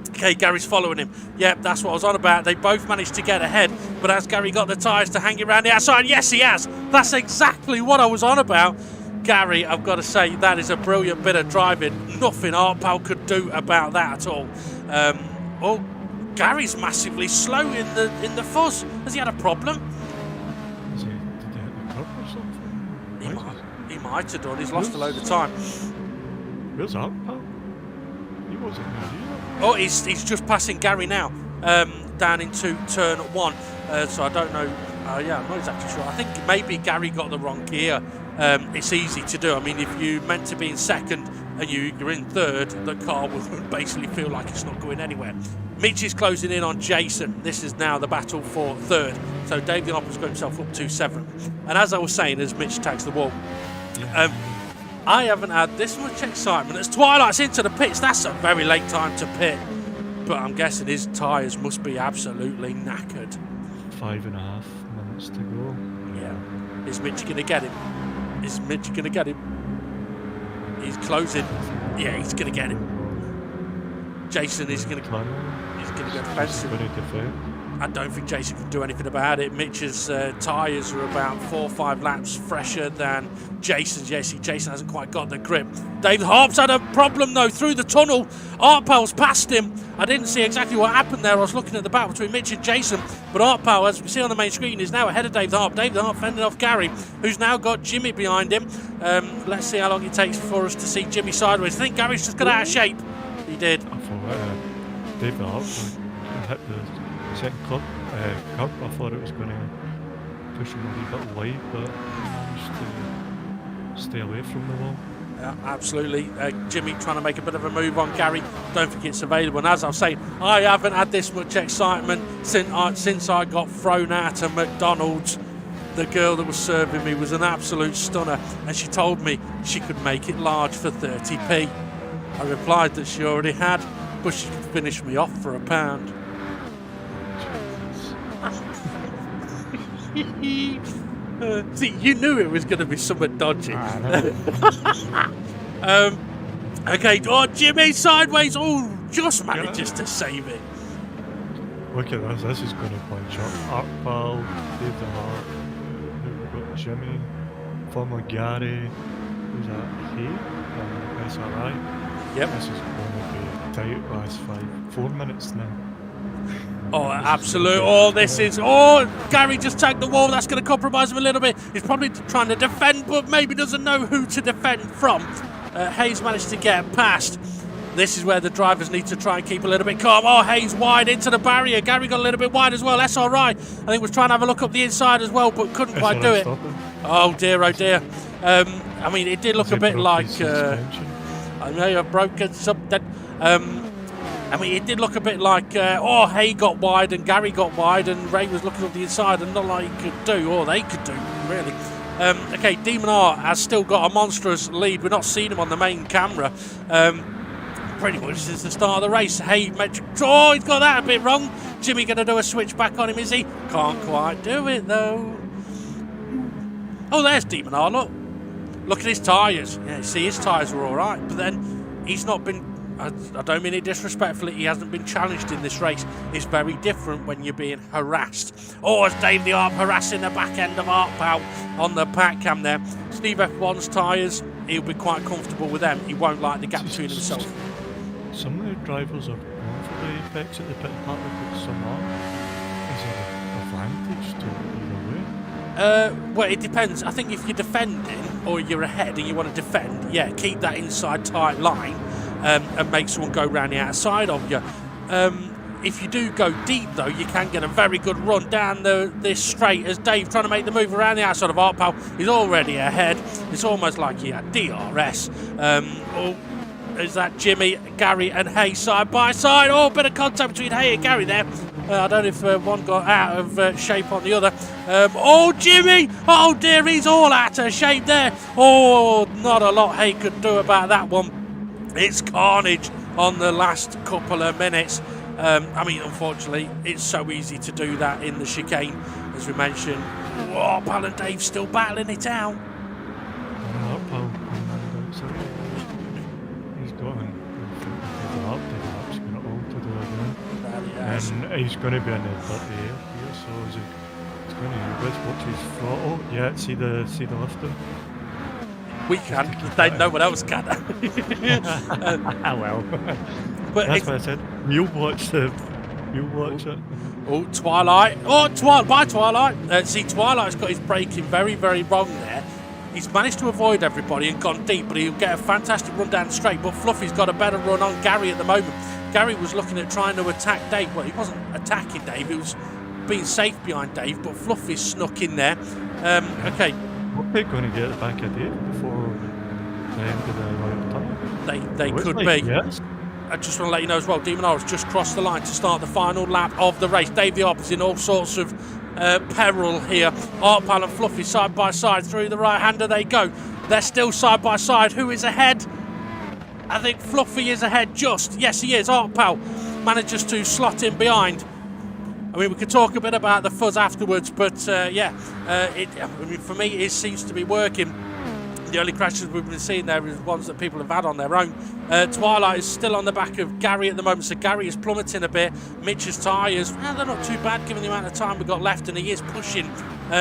[SPEAKER 2] Okay, Gary's following him. Yep, that's what I was on about. They both managed to get ahead, but has Gary got the tyres to hang it around the outside? Yes, he has. That's exactly what I was on about. Gary, I've got to say, that is a brilliant bit of driving. Nothing Art Pal could do about that at all. Gary's massively slow in the fuzz. Has he had a problem?
[SPEAKER 3] Did he hit the curb or something?
[SPEAKER 2] He might have done. He's lost a load of time.
[SPEAKER 3] Where's Art Pal? He wasn't there either.
[SPEAKER 2] Oh, he's just passing Gary now, down into turn 1. So I don't know. Yeah, I'm not exactly sure. I think maybe Gary got the wrong gear. It's easy to do. I mean, if you're meant to be in second and you're in third, the car will basically feel like it's not going anywhere. Mitch is closing in on Jason. This is now the battle for third. So Dave the Opera's got himself up 2-7. And as I was saying, as Mitch tags the wall, I haven't had this much excitement. As Twilight's into the pits, that's a very late time to pit. But I'm guessing his tyres must be absolutely knackered.
[SPEAKER 3] 5.5 minutes to go.
[SPEAKER 2] Yeah. Is Mitch going to get him? Is Mitch going to get him? He's closing. Yeah, he's going to get him. Jason is going to go defensive. I don't think Jason can do anything about it. Mitch's tyres are about 4 or 5 laps fresher than Jason's. Yeah, see, Jason hasn't quite got the grip. Dave Harp's had a problem, though, through the tunnel. Artpal's passed him. I didn't see exactly what happened there. I was looking at the battle between Mitch and Jason. But Artpal, as we see on the main screen, is now ahead of Dave Harp. Dave Harp fending off Gary, who's now got Jimmy behind him. Let's see how long it takes for us to see Jimmy sideways. I think Gary's just got out of shape. He did.
[SPEAKER 3] I thought Dave Harp hit the second curb. I thought it was going to push him a wee bit wide, but just to stay away from the wall.
[SPEAKER 2] Yeah, absolutely. Jimmy trying to make a bit of a move on Gary. Don't think it's available. And as I was saying, I haven't had this much excitement since I got thrown out of McDonald's. The girl that was serving me was an absolute stunner, and she told me she could make it large for 30p. I replied that she already had, but she could finish me off for £1. See, you knew it was going to be something dodgy. Okay, oh, Jimmy sideways. Oh, just manages to save it.
[SPEAKER 3] Look at this. This is going to punch up. Artpal, Dave the Heart. We've got Jimmy, former Gary. Who's that? Hay? SRI.
[SPEAKER 2] Yep.
[SPEAKER 3] This is going to be tight last 4 minutes now.
[SPEAKER 2] Oh, absolute. Oh, this is. Oh, Gary just tagged the wall. That's going to compromise him a little bit. He's probably trying to defend, but maybe doesn't know who to defend from. Hayes managed to get past. This is where the drivers need to try and keep a little bit calm. Oh, Hayes wide into the barrier. Gary got a little bit wide as well. SRI, I think, was trying to have a look up the inside as well, but couldn't quite do it. Oh, dear, oh, dear. I mean, it did look a bit like. I may have broken something. I mean, it did look a bit like, Hay got wide and Gary got wide and Ray was looking up the inside and not like he could do, or they could do, really. Okay, Demon R has still got a monstrous lead. We're not seeing him on the main camera. Pretty much since the start of the race. Hay, oh, he's got that a bit wrong. Jimmy going to do a switch back on him, is he? Can't quite do it, though. Oh, there's Demon R, look. Look at his tyres. Yeah, see, his tyres were all right, but then he's not been... I don't mean it disrespectfully, he hasn't been challenged in this race. It's very different when you're being harassed. Oh, it's Dave the Arp harassing the back end of Artpal on the pack cam there. Steve F1's tyres, he'll be quite comfortable with them. He won't like the gap between himself.
[SPEAKER 3] Some of the drivers are going for the apex at the pit part, but some aren't. Is there an advantage to either way?
[SPEAKER 2] Well, it depends. I think if you're defending or you're ahead and you want to defend, yeah, keep that inside tight line. And make someone go round the outside of you. If you do go deep, though, you can get a very good run down this straight as Dave trying to make the move around the outside of Artpal. He's already ahead. It's almost like he had DRS. Is that Jimmy, Gary and Hay side by side? Oh, bit of contact between Hay and Gary there. I don't know if one got out of shape on the other. Oh, Jimmy! Oh, dear, he's all out of shape there. Oh, not a lot Hay could do about that one. It's carnage on the last couple of minutes. I mean, unfortunately, it's so easy to do that in the chicane, as we mentioned. Oh, Pal and Dave still battling it out.
[SPEAKER 3] He's got and he's going to be in the 30 here, so he's going to watch his throttle. Yeah, see the lifting.
[SPEAKER 2] We can. No one else can.
[SPEAKER 3] Well, but that's what I said. You'll watch it.
[SPEAKER 2] Oh, Twilight. Oh, by Twilight. See, Twilight's got his braking very, very wrong there. He's managed to avoid everybody and gone deep, but he'll get a fantastic run down straight. But Fluffy's got a better run on Gary at the moment. Gary was looking at trying to attack Dave. Well, he wasn't attacking Dave. He was being safe behind Dave, but Fluffy snuck in there. Okay.
[SPEAKER 3] What are they going to get back at Dave before the end of the tunnel?
[SPEAKER 2] They
[SPEAKER 3] Looks
[SPEAKER 2] could
[SPEAKER 3] like
[SPEAKER 2] be.
[SPEAKER 3] yes.
[SPEAKER 2] I just want to let you know as well, De Minaur has just crossed the line to start the final lap of the race. Dave the Op is in all sorts of peril here. Artpal and Fluffy side by side through the right-hander they go. They're still side by side. Who is ahead? I think Fluffy is ahead just. Yes, he is. Artpal manages to slot in behind. I mean, we could talk a bit about the fuzz afterwards, but for me, it seems to be working. The only crashes we've been seeing there is ones that people have had on their own. Twilight is still on the back of Gary at the moment, so Gary is plummeting a bit. Mitch's tyres, they're not too bad given the amount of time we've got left, and he is pushing.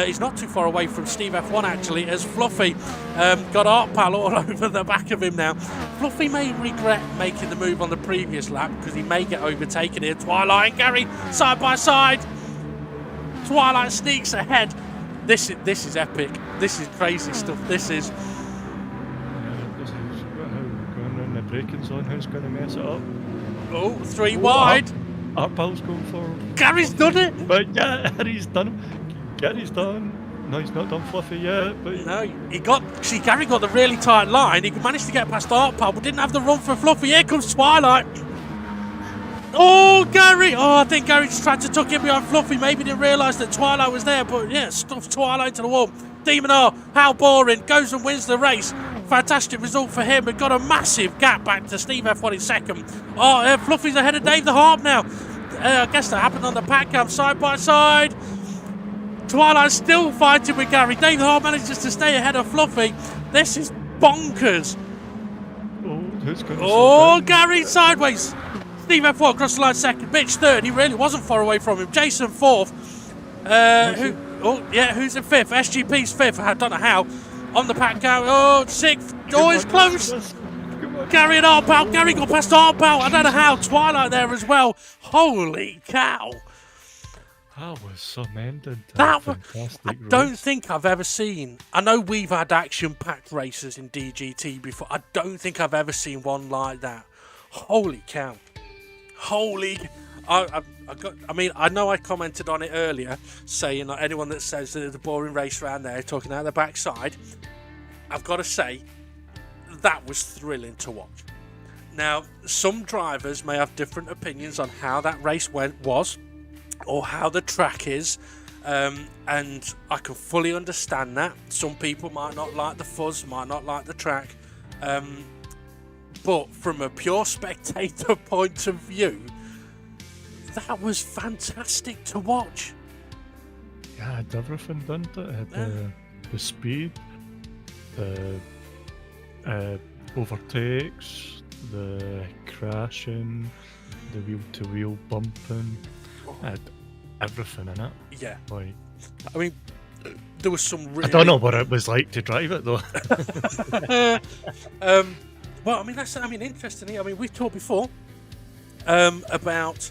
[SPEAKER 2] He's not too far away from Steve F1 actually, as Fluffy got Artpal all over the back of him now. Fluffy may regret making the move on the previous lap because he may get overtaken here. Twilight and Gary side by side. Twilight sneaks ahead. This is epic. This is crazy stuff. This is.
[SPEAKER 3] This is how we're going around the braking zone. Who's going to mess it up?
[SPEAKER 2] Oh, three wide.
[SPEAKER 3] Artpal's going for.
[SPEAKER 2] Gary's done it.
[SPEAKER 3] But yeah, Gary's done. Gary's done. No, he's not done Fluffy yet. But
[SPEAKER 2] No, Gary got the really tight line. He managed to get past Artpal, but didn't have the run for Fluffy. Here comes Twilight. Oh, Gary! Oh, I think Gary just tried to tuck in behind Fluffy. Maybe didn't realise that Twilight was there, but yeah, stuffed Twilight to the wall. De Minaur, how boring, goes and wins the race. Fantastic result for him. We've got a massive gap back to Steve F1 in second. Oh, Fluffy's ahead of Dave the Harp now. I guess that happened on the pack cam, side by side. Twilight still fighting with Gary. Dave the Harp manages to stay ahead of Fluffy. This is bonkers.
[SPEAKER 3] who's going to
[SPEAKER 2] Oh, Gary sideways. Steve F1 across the line second. Mitch third. He really wasn't far away from him. Jason fourth. Who's in fifth? SGP's fifth. I don't know how. On the pack count. Oh, sixth. Oh, it's close. Gary and Artpal. Gary got past Artpal. I don't know how. Twilight there as well. Holy cow.
[SPEAKER 3] That was some ending to
[SPEAKER 2] That
[SPEAKER 3] a fantastic
[SPEAKER 2] I
[SPEAKER 3] race.
[SPEAKER 2] don't think I've ever seen. I know we've had action-packed races in DGT before. I don't think I've ever seen one like that. Holy cow. I know I commented on it earlier, saying like, anyone that says that it's a boring race around there, talking out the backside, I've got to say, that was thrilling to watch. Now, some drivers may have different opinions on how that race was, or how the track is, and I can fully understand that. Some people might not like the fuzz, might not like the track, but from a pure spectator point of view, that was fantastic to watch.
[SPEAKER 3] Yeah, it had everything, didn't it? It had the speed, the overtakes, the crashing, the wheel-to-wheel bumping. It had everything in it.
[SPEAKER 2] Yeah.
[SPEAKER 3] Like,
[SPEAKER 2] I mean, there was some really...
[SPEAKER 3] I don't know what it was like to drive it though.
[SPEAKER 2] Well, I mean, interestingly, we've talked before about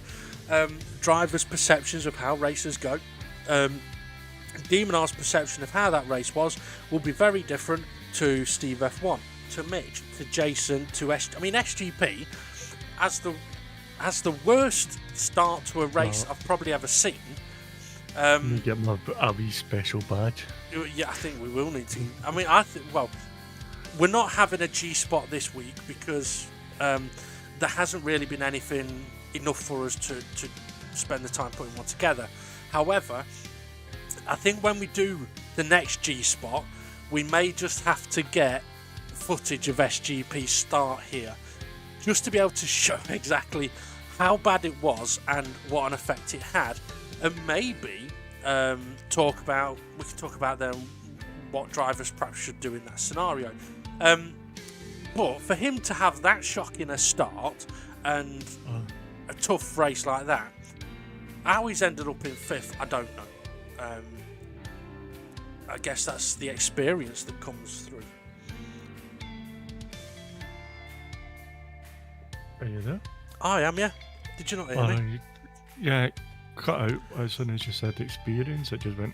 [SPEAKER 2] drivers' perceptions of how races go. De Minaur's perception of how that race was will be very different to Steve F1, to Mitch, to Jason, to SGP as the worst start to a race I've probably ever seen.
[SPEAKER 3] You get a wee special badge.
[SPEAKER 2] Yeah, I think we will need to. We're not having a G-spot this week because there hasn't really been anything enough for us to spend the time putting one together. However, I think when we do the next G-spot, we may just have to get footage of SGP's start here, just to be able to show exactly how bad it was and what an effect it had, and maybe we can talk about then what drivers perhaps should do in that scenario. But for him to have that shocking a start and a tough race like that, how he's ended up in fifth, I don't know. I guess that's the experience that comes through.
[SPEAKER 3] Are you there?
[SPEAKER 2] I am, yeah. Did you not hear me?
[SPEAKER 3] Yeah, it cut out as soon as you said experience. It just went.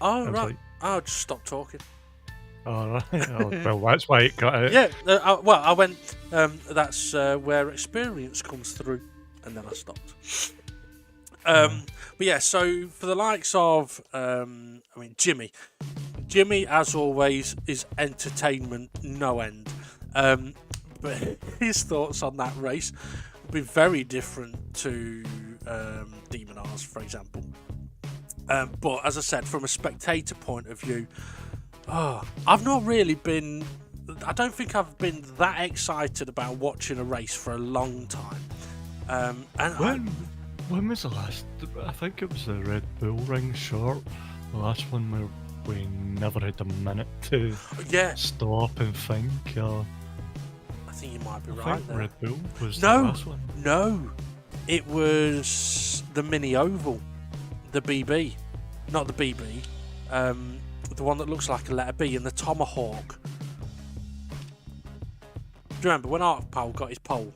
[SPEAKER 2] Oh, right.
[SPEAKER 3] Like,
[SPEAKER 2] I'll just stop talking.
[SPEAKER 3] all right. Oh, well, that's why it cut out.
[SPEAKER 2] Yeah, I went, that's where experience comes through, and then I stopped. But yeah, so for the likes of, Jimmy, as always, is entertainment, no end. but his thoughts on that race would be very different to Demonars, for example. But as I said, from a spectator point of view, I've not really been. I don't think I've been that excited about watching a race for a long time.
[SPEAKER 3] When was the last? I think it was the Red Bull Ring short. The last one where we never had a minute to stop and think.
[SPEAKER 2] I think you might be
[SPEAKER 3] I
[SPEAKER 2] right
[SPEAKER 3] think
[SPEAKER 2] there.
[SPEAKER 3] Red Bull was the last one.
[SPEAKER 2] No, it was the Mini Oval, the BB, not the BB, the one that looks like a letter B, and the Tomahawk. Do you remember when Art Powell got his pole?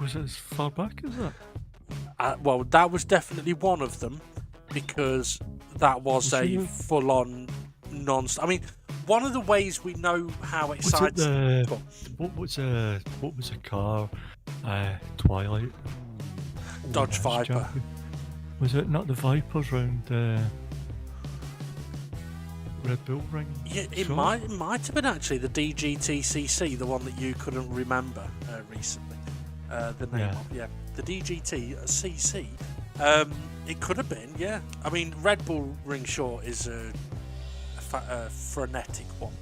[SPEAKER 3] Was it as far back as that?
[SPEAKER 2] Well, that was definitely one of them, because that was a full-on non-stop. I mean, one of the ways we know how exciting.
[SPEAKER 3] What was a car? Twilight.
[SPEAKER 2] Dodge Viper.
[SPEAKER 3] Champion. Was it not the Vipers round Red Bull Ring?
[SPEAKER 2] Yeah, it might have been actually the DGTCC, the one that you couldn't remember recently. The name of the DGTCC. It could have been, yeah. I mean, Red Bull Ring Short is a frenetic one.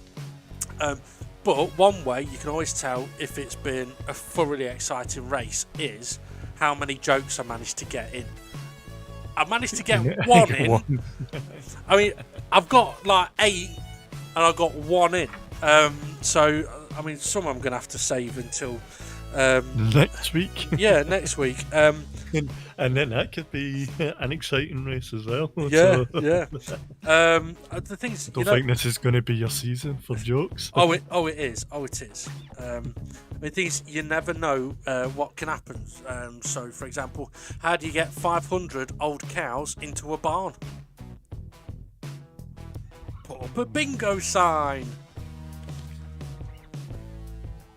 [SPEAKER 2] But one way you can always tell if it's been a thoroughly exciting race is how many jokes I managed to get in. I managed to get one in. I mean, I've got like 8 and I got one in. So, I mean, some I'm going to have to save until...
[SPEAKER 3] next week.
[SPEAKER 2] Yeah, next week.
[SPEAKER 3] And then that could be an exciting race as well.
[SPEAKER 2] Yeah, yeah. The thing is,
[SPEAKER 3] I don't think this is going to be your season for jokes.
[SPEAKER 2] Oh, it is. The thing is, you never know what can happen. So, for example, how do you get 500 old cows into a barn? Put up a bingo sign.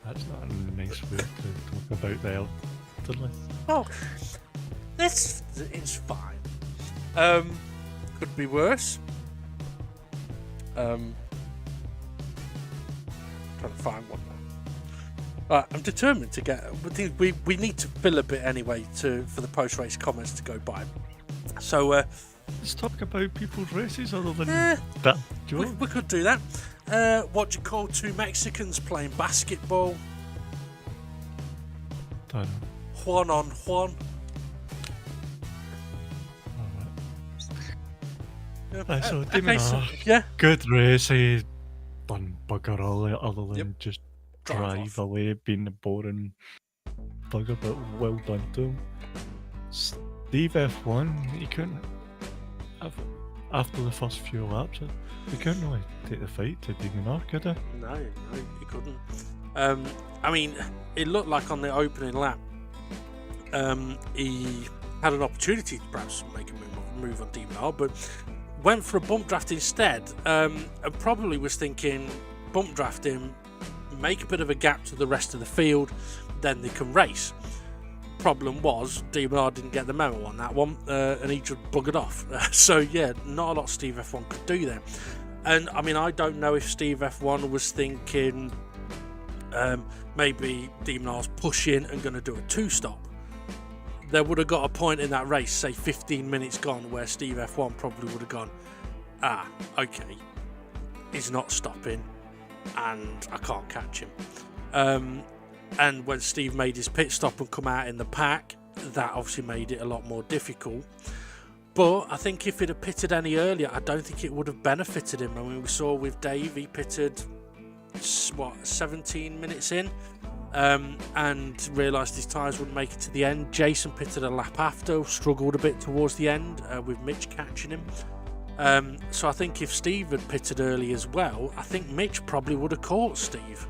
[SPEAKER 3] That's not a nice way to talk about the elderly.
[SPEAKER 2] Oh, it's fine. Could be worse. Trying to find one now. Right, I'm determined to get. We need to fill a bit anyway for the post-race comments to go by. So
[SPEAKER 3] let's talk about people's races other than that joke.
[SPEAKER 2] We could do that. What do you call 2 Mexicans playing basketball?
[SPEAKER 3] Don't know.
[SPEAKER 2] Juan on Juan.
[SPEAKER 3] So Demonar, good race. He done bugger all other than just drive away, being a boring bugger, but well done to him. Steve F1, he couldn't. After the first few laps, he couldn't really take the fight to Demonar, could he?
[SPEAKER 2] No, he couldn't. I mean, it looked like on the opening lap, he had an opportunity to perhaps make a move on Demonar, but went for a bump draft instead, and probably was thinking bump draft him, make a bit of a gap to the rest of the field, then they can race. Problem was, Demonar didn't get the memo on that one, and he just buggered off. So yeah, not a lot Steve F1 could do there. And I mean, I don't know if Steve F1 was thinking maybe Demonar's pushing and going to do a 2-stop. There would have got a point in that race, say 15 minutes gone, where Steve F1 probably would have gone, okay, he's not stopping and I can't catch him. And when Steve made his pit stop and come out in the pack, that obviously made it a lot more difficult. But I think if he'd have pitted any earlier, I don't think it would have benefited him. I mean, we saw with Dave, he pitted, 17 minutes in, and realised his tyres wouldn't make it to the end. Jason pitted a lap after, struggled a bit towards the end, with Mitch catching him. So I think if Steve had pitted early as well, I think Mitch probably would have caught Steve.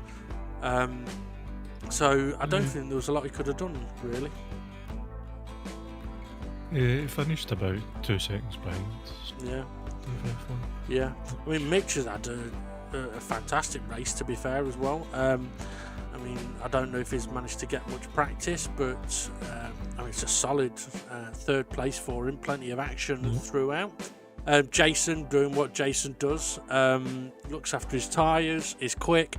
[SPEAKER 2] So I don't think there was a lot he could have done, really.
[SPEAKER 3] Yeah, he finished about 2 seconds behind.
[SPEAKER 2] Yeah. Yeah. I mean, Mitch has had a fantastic race, to be fair, as well. I mean, I don't know if he's managed to get much practice, but I mean, it's a solid 3rd place for him. Plenty of action throughout. Jason doing what Jason does. Looks after his tyres, is quick.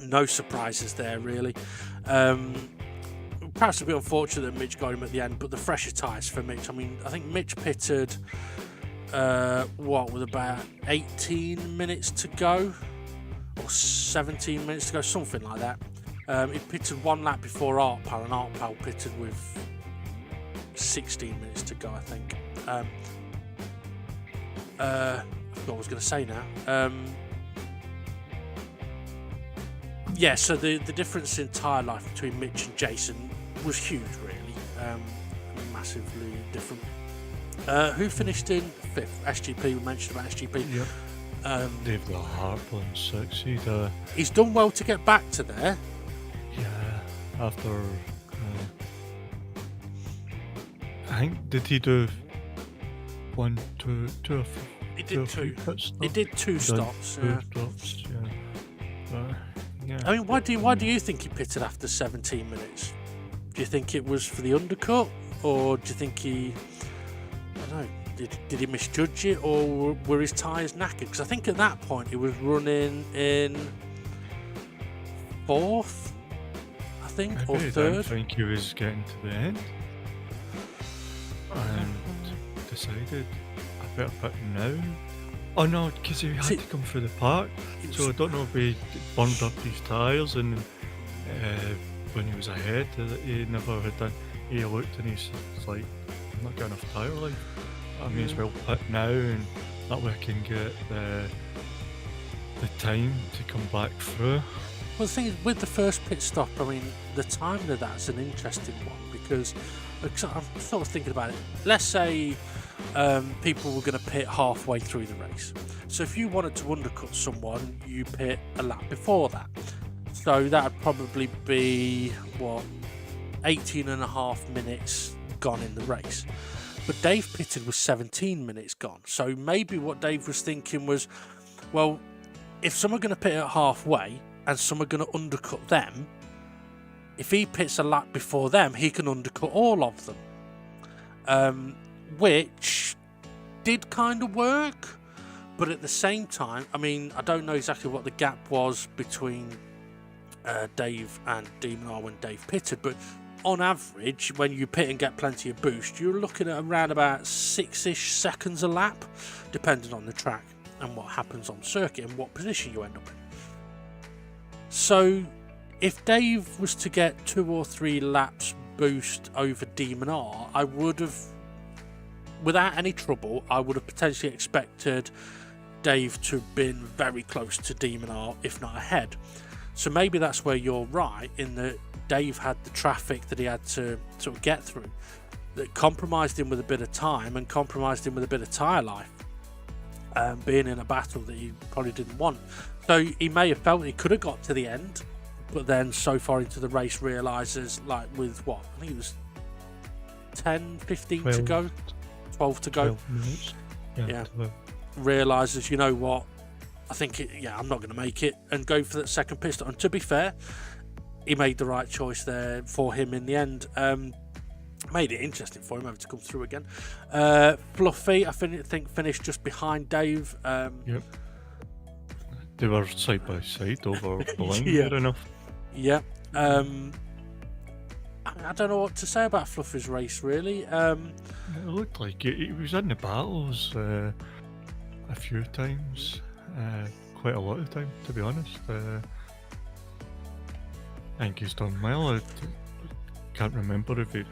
[SPEAKER 2] No surprises there, really. Perhaps a bit unfortunate that Mitch got him at the end, but the fresher tyres for Mitch. I mean, I think Mitch pitted, with about 18 minutes to go, or 17 minutes to go, something like that. He pitted one lap before Artpal, and Artpal pitted with 16 minutes to go, I think. I forgot what I was going to say now. Yeah, so the difference in tyre life between Mitch and Jason was huge, really. Massively different. Who finished in 5th? SGP, we mentioned about SGP.
[SPEAKER 3] Yep. Dave the Hartland 6.
[SPEAKER 2] He's done well to get back to there.
[SPEAKER 3] Yeah, after... I think, did he do one, two,
[SPEAKER 2] He did two.
[SPEAKER 3] Pits?
[SPEAKER 2] He did two stops.
[SPEAKER 3] Two stops, yeah. Yeah.
[SPEAKER 2] I mean, why do you think he pitted after 17 minutes? Do you think it was for the undercut, or do you think I don't know, did he misjudge it, or were his tyres knackered? Because I think at that point he was running in 4th, I think,
[SPEAKER 3] Maybe
[SPEAKER 2] or
[SPEAKER 3] I
[SPEAKER 2] 3rd.
[SPEAKER 3] didn't think he was getting to the end, and decided I better pit now. Oh no, because he had to come through the park, so I don't know if he burned up his tyres, and when he was ahead, he never had done. He looked and he's like, I'm not got enough tyre life. I may as well pit now, and that way I can get the time to come back through.
[SPEAKER 2] Well, the thing is, with the first pit stop, I mean, the timing of that's an interesting one, because I'm sort of thinking about it. Let's say people were going to pit halfway through the race. So if you wanted to undercut someone, you pit a lap before that. So that would probably be, 18 and a half minutes gone in the race. But Dave pitted with 17 minutes gone. So maybe what Dave was thinking was, well, if some are going to pit at halfway and some are going to undercut them, if he pits a lap before them, he can undercut all of them. Which did kind of work, but at the same time, I mean, I don't know exactly what the gap was between Dave and Demonar when Dave pitted, but on average, when you pit and get plenty of boost, you're looking at around about 6-ish seconds a lap, depending on the track and what happens on circuit and what position you end up in. So if Dave was to get 2 or 3 laps boost over Demonar, I would have, without any trouble, I would have potentially expected Dave to have been very close to Demonar, if not ahead. So maybe that's where you're right, in that Dave had the traffic that he had to sort of get through that compromised him with a bit of time and compromised him with a bit of tyre life, being in a battle that he probably didn't want. So he may have felt he could have got to the end, but then so far into the race realises, like with I think it was 10, 15 to go, 12 to go.
[SPEAKER 3] 12 minutes.
[SPEAKER 2] Yeah. Realises, you know what, I think, I'm not going to make it, and go for that second pit stop. And to be fair, he made the right choice there for him in the end. Made it interesting for him having to come through again. Fluffy, I think, finished just behind Dave.
[SPEAKER 3] Yep. They were side by side over the line,
[SPEAKER 2] Yeah.
[SPEAKER 3] fair enough.
[SPEAKER 2] Yeah. I don't know what to say about Fluffy's race, really.
[SPEAKER 3] It looked like he was in the battles a few times, quite a lot of time, to be honest. I think he's done well. I can't remember if it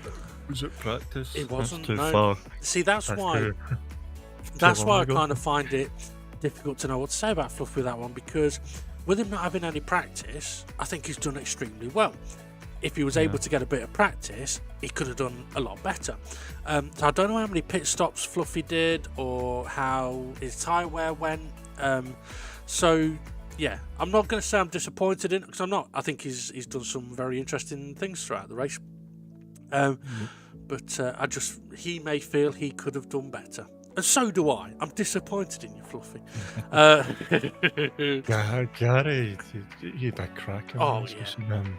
[SPEAKER 3] was at practice.
[SPEAKER 2] It wasn't,
[SPEAKER 3] That's too
[SPEAKER 2] no.
[SPEAKER 3] far.
[SPEAKER 2] See, that's why I kind of find it difficult to know what to say about Fluffy with that one, because with him not having any practice, I think he's done extremely well. If he was able to get a bit of practice, he could have done a lot better. So I don't know how many pit stops Fluffy did or how his tyre wear went. So yeah, I'm not going to say I'm disappointed in it, because I'm not. I think he's done some very interesting things throughout the race. But he may feel he could have done better. And so do I. I'm disappointed in you, Fluffy.
[SPEAKER 3] Gary, he had a crack in
[SPEAKER 2] Oh,
[SPEAKER 3] this.
[SPEAKER 2] yeah.
[SPEAKER 3] We've seen him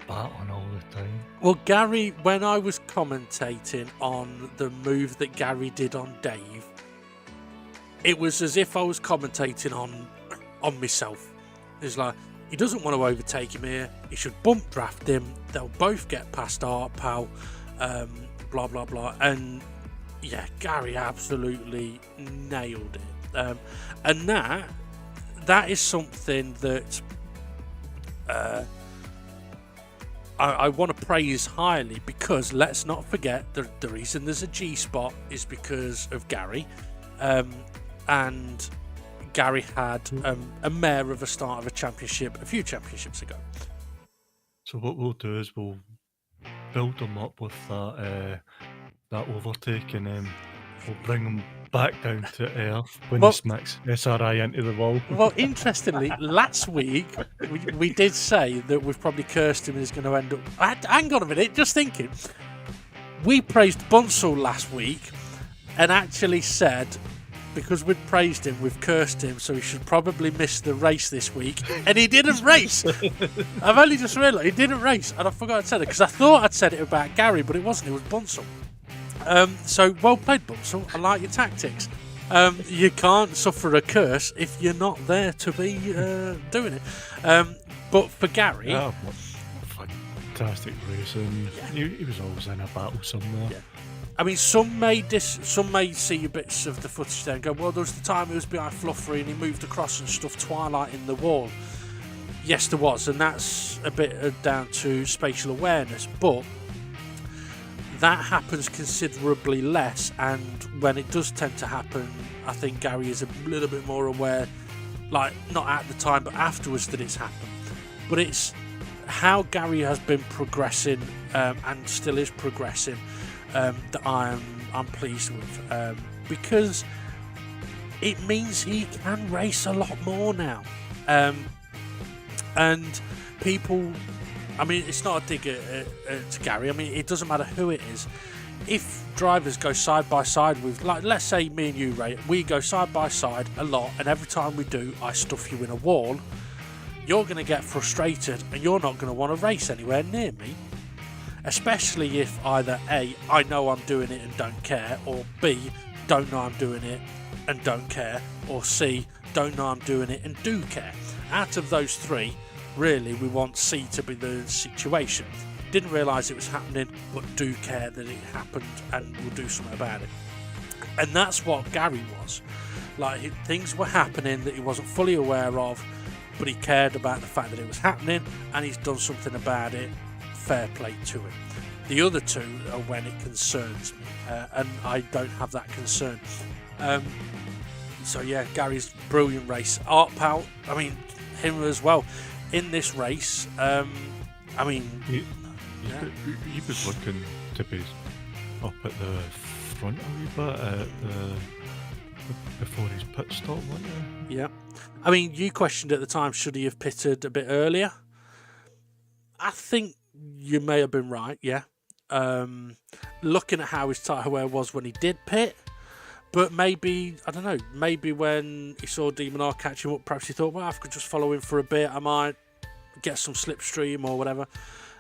[SPEAKER 3] battling all the time.
[SPEAKER 2] Well, Gary, when I was commentating on the move that Gary did on Dave, it was as if I was commentating on myself. It's like, He doesn't want to overtake him here. He should bump draft him. They'll both get past Art Pal, blah, blah, blah. And yeah, Gary absolutely nailed it. And that is something that I want to praise highly, because let's not forget the reason there's a G spot is because of Gary. And Gary had a mare of a start of a championship a few championships ago.
[SPEAKER 3] So what we'll do is we'll build them up with that overtake, and then we'll bring them back down to earth when he smacks SRI into the wall.
[SPEAKER 2] Well, interestingly, last week we did say that we've probably cursed him and he's going to end up... Hang on a minute, just thinking. We praised Bunsell last week and actually said, because we'd praised him, we've cursed him, so he should probably miss the race this week. And he didn't race. I've only just realised he didn't race, and I forgot I'd said it, because I thought I'd said it about Gary, but it wasn't. It was Bunsell. So well played, Bunsell. I like your tactics. You can't suffer a curse if you're not there to be doing it. But for Gary...
[SPEAKER 3] Yeah, fantastic racing. Yeah. He was always in a battle somewhere.
[SPEAKER 2] Yeah. I mean, some may see bits of the footage there and go, well, there was the time he was behind Fluffery and he moved across and stuffed Twilight in the wall. Yes, there was, and that's a bit down to spatial awareness, but that happens considerably less, and when it does tend to happen, I think Gary is a little bit more aware, like, not at the time, but afterwards that it's happened. But it's how Gary has been progressing, and still is progressing, that I'm pleased with, because it means he can race a lot more now, and people, I mean, it's not a dig to Gary. I mean, it doesn't matter who it is. If drivers go side by side with, like, let's say me and you, Ray, we go side by side a lot, and every time we do, I stuff you in a wall, you're going to get frustrated and you're not going to want to race anywhere near me. Especially if either A, I know I'm doing it and don't care, or B, don't know I'm doing it and don't care, or C, don't know I'm doing it and do care. Out of those three, really, we want C to be the situation. Didn't realise it was happening, but do care that it happened and will do something about it. And that's what Gary was. Like, things were happening that he wasn't fully aware of, but he cared about the fact that it was happening, and he's done something about it. Fair play to him. The other two are when it concerns me, and I don't have that concern. So yeah, Gary's brilliant race. Art Pal, I mean, him as well in this race. I mean,
[SPEAKER 3] he was looking to be up at the front a wee bit before his pit stop, wasn't he?
[SPEAKER 2] Yeah. I mean, you questioned at the time, should he have pitted a bit earlier? I think you may have been right, yeah. Looking at how his tyre wear was when he did pit, but maybe, I don't know, maybe when he saw Demon R catch him up, perhaps he thought, well, I could just follow him for a bit, I might get some slipstream or whatever.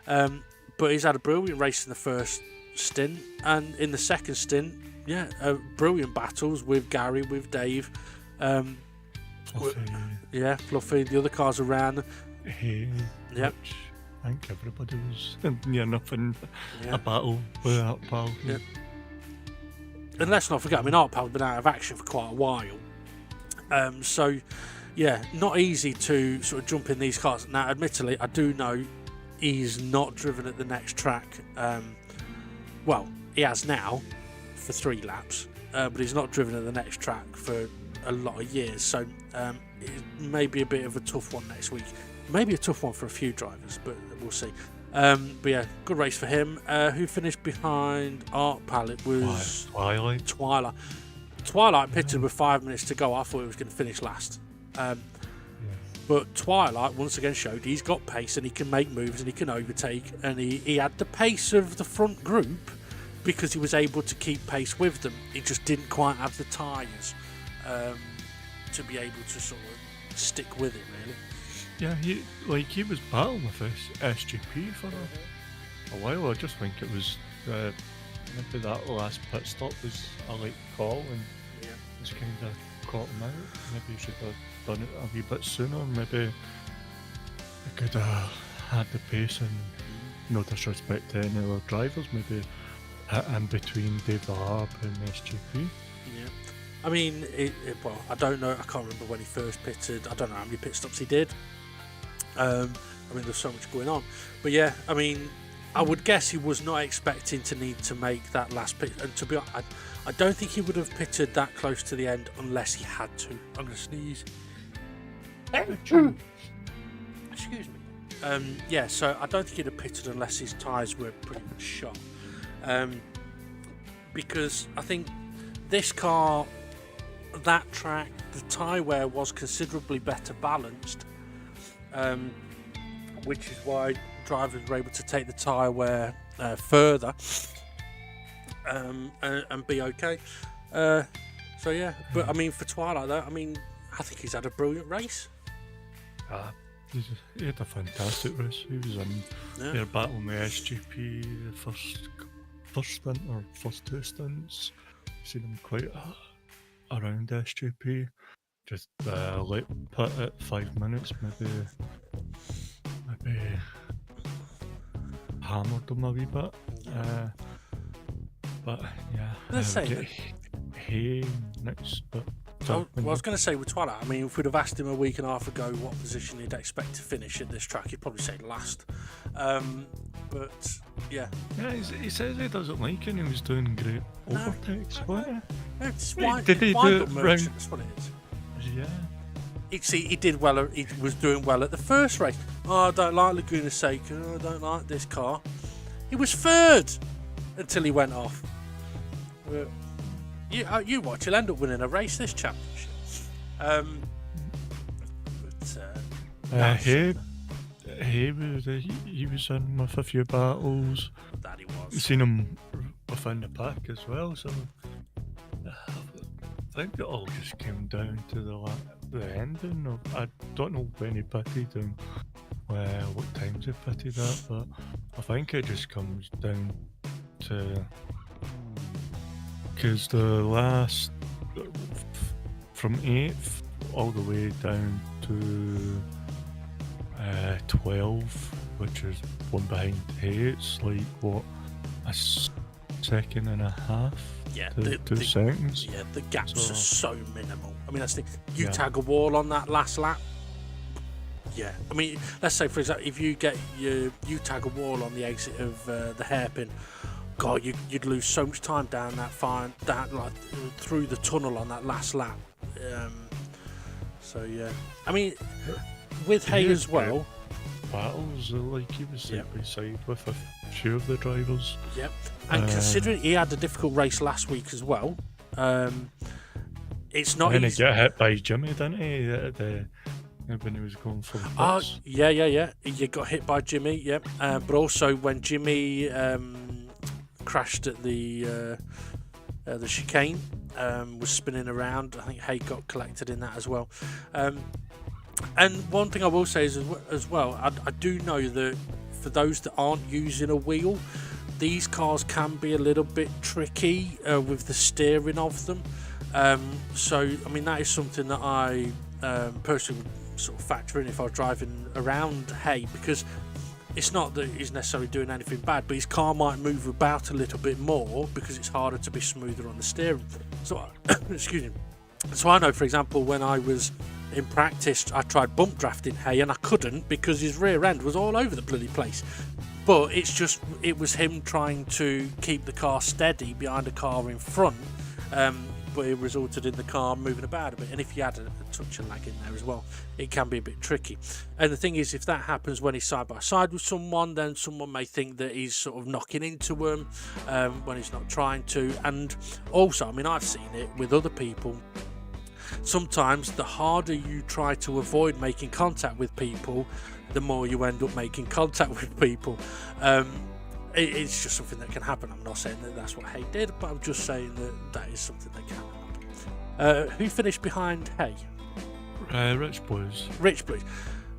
[SPEAKER 2] But he's had a brilliant race in the first stint, and in the second stint, yeah, brilliant battles with Gary, with Dave.
[SPEAKER 3] Fluffy.
[SPEAKER 2] Yeah, Fluffy, the other cars around.
[SPEAKER 3] Yep. I think everybody was near enough in a battle with Art Pal.
[SPEAKER 2] Yeah. And let's not forget, I mean, Art Pal's been out of action for quite a while. So, yeah, not easy to sort of jump in these cars. Now, admittedly, I do know he's not driven at the next track. Well, he has now for 3 laps, but he's not driven at the next track for a lot of years. So, it may be a bit of a tough one next week. Maybe a tough one for a few drivers, but we'll see. But yeah, good race for him. Who finished behind Art Pal? It was
[SPEAKER 3] Twilight.
[SPEAKER 2] Twilight pitted with 5 minutes to go. I thought he was going to finish last. But Twilight once again showed he's got pace and he can make moves and he can overtake. And he had the pace of the front group because he was able to keep pace with them. He just didn't quite have the tyres to be able to sort of stick with it, really.
[SPEAKER 3] Yeah, he was battling with SGP for a while. I just think it was maybe that last pit stop was a late call and it's kind of caught him out. Maybe he should have done it a wee bit sooner. Maybe could have had the pace, and no disrespect to any other drivers, maybe in between Dave Larb and SGP.
[SPEAKER 2] Yeah. I mean, well, I don't know. I can't remember when he first pitted. I don't know how many pit stops he did. I mean, there's so much going on. But yeah, I mean, I would guess he was not expecting to need to make that last pit. And to be honest, I don't think he would have pitted that close to the end unless he had to. I'm going to sneeze. Excuse me. Yeah, so I don't think he'd have pitted unless his tyres were pretty much shot. Because I think this car, that track, the tyre wear was considerably better balanced, which is why drivers were able to take the tyre wear further and be okay. So yeah, but I mean, for Twilight though, I mean, I think he's had a brilliant race.
[SPEAKER 3] He had a fantastic race. He was in their battle in the SGP, the first stint or first two stints. Seen him quite around SGP. Just late pit at 5 minutes, maybe hammered him a wee bit. But yeah,
[SPEAKER 2] Let's say
[SPEAKER 3] Hay next, but.
[SPEAKER 2] Well, I was going to say with Twilight, I mean, if we'd have asked him a week and a half ago what position he'd expect to finish at this track, he'd probably say last. But yeah.
[SPEAKER 3] Yeah, he says he doesn't like it and he was doing great overtakes. What?
[SPEAKER 2] Did he do it
[SPEAKER 3] round?
[SPEAKER 2] That's what it is.
[SPEAKER 3] Yeah.
[SPEAKER 2] See, he did well. He was doing well at the first race. Oh, I don't like Laguna Seca. Oh, I don't like this car. He was third until he went off. You watch, he'll end up winning a race this championship.
[SPEAKER 3] He was in with a few battles.
[SPEAKER 2] That he was.
[SPEAKER 3] You've seen him within the pack as well, so I think it all just came down to the ending. I don't know when he pitted and what times he pitted at, but I think it just comes down to. Because the last, from 8th all the way down to 12, which is one behind Hay, it's like, what, a second and a half?
[SPEAKER 2] Yeah,
[SPEAKER 3] to 2 seconds.
[SPEAKER 2] Yeah, the gaps are so minimal. I mean, that's the you tag a wall on that last lap. Yeah, I mean, let's say for example, if you get you tag a wall on the exit of the hairpin. God, you'd lose so much time down like through the tunnel on that last lap. So yeah, I mean, with Hay as well.
[SPEAKER 3] Battles like he was side by side with a few of the drivers. Yep,
[SPEAKER 2] and considering he had a difficult race last week as well, it's not.
[SPEAKER 3] And he got hit by Jimmy, didn't he? When he was going for the pits.
[SPEAKER 2] Yeah. You got hit by Jimmy. Yep, but also when Jimmy. Crashed at the chicane, was spinning around. I think Hay got collected in that as well. And one thing I will say is as well, I do know that for those that aren't using a wheel, these cars can be a little bit tricky with the steering of them. So I mean that is something that I personally would sort of factor in if I was driving around Hay, because it's not that he's necessarily doing anything bad, but his car might move about a little bit more because it's harder to be smoother on the steering. So, excuse me. So I know, for example, when I was in practice, I tried bump drafting Hay and I couldn't because his rear end was all over the bloody place. But it was him trying to keep the car steady behind a car in front. But it resulted in the car moving about a bit, and if you add a touch of lag in there as well, it can be a bit tricky. And the thing is, if that happens when he's side by side with someone, then someone may think that he's sort of knocking into him when he's not trying to. And also, I mean, I've seen it with other people. Sometimes the harder you try to avoid making contact with people, the more you end up making contact with people. It's just something that can happen. I'm not saying that that's what Hay did, but I'm just saying that is something that can happen. Who finished behind Hay?
[SPEAKER 3] Rich Blues.
[SPEAKER 2] Rich Blues.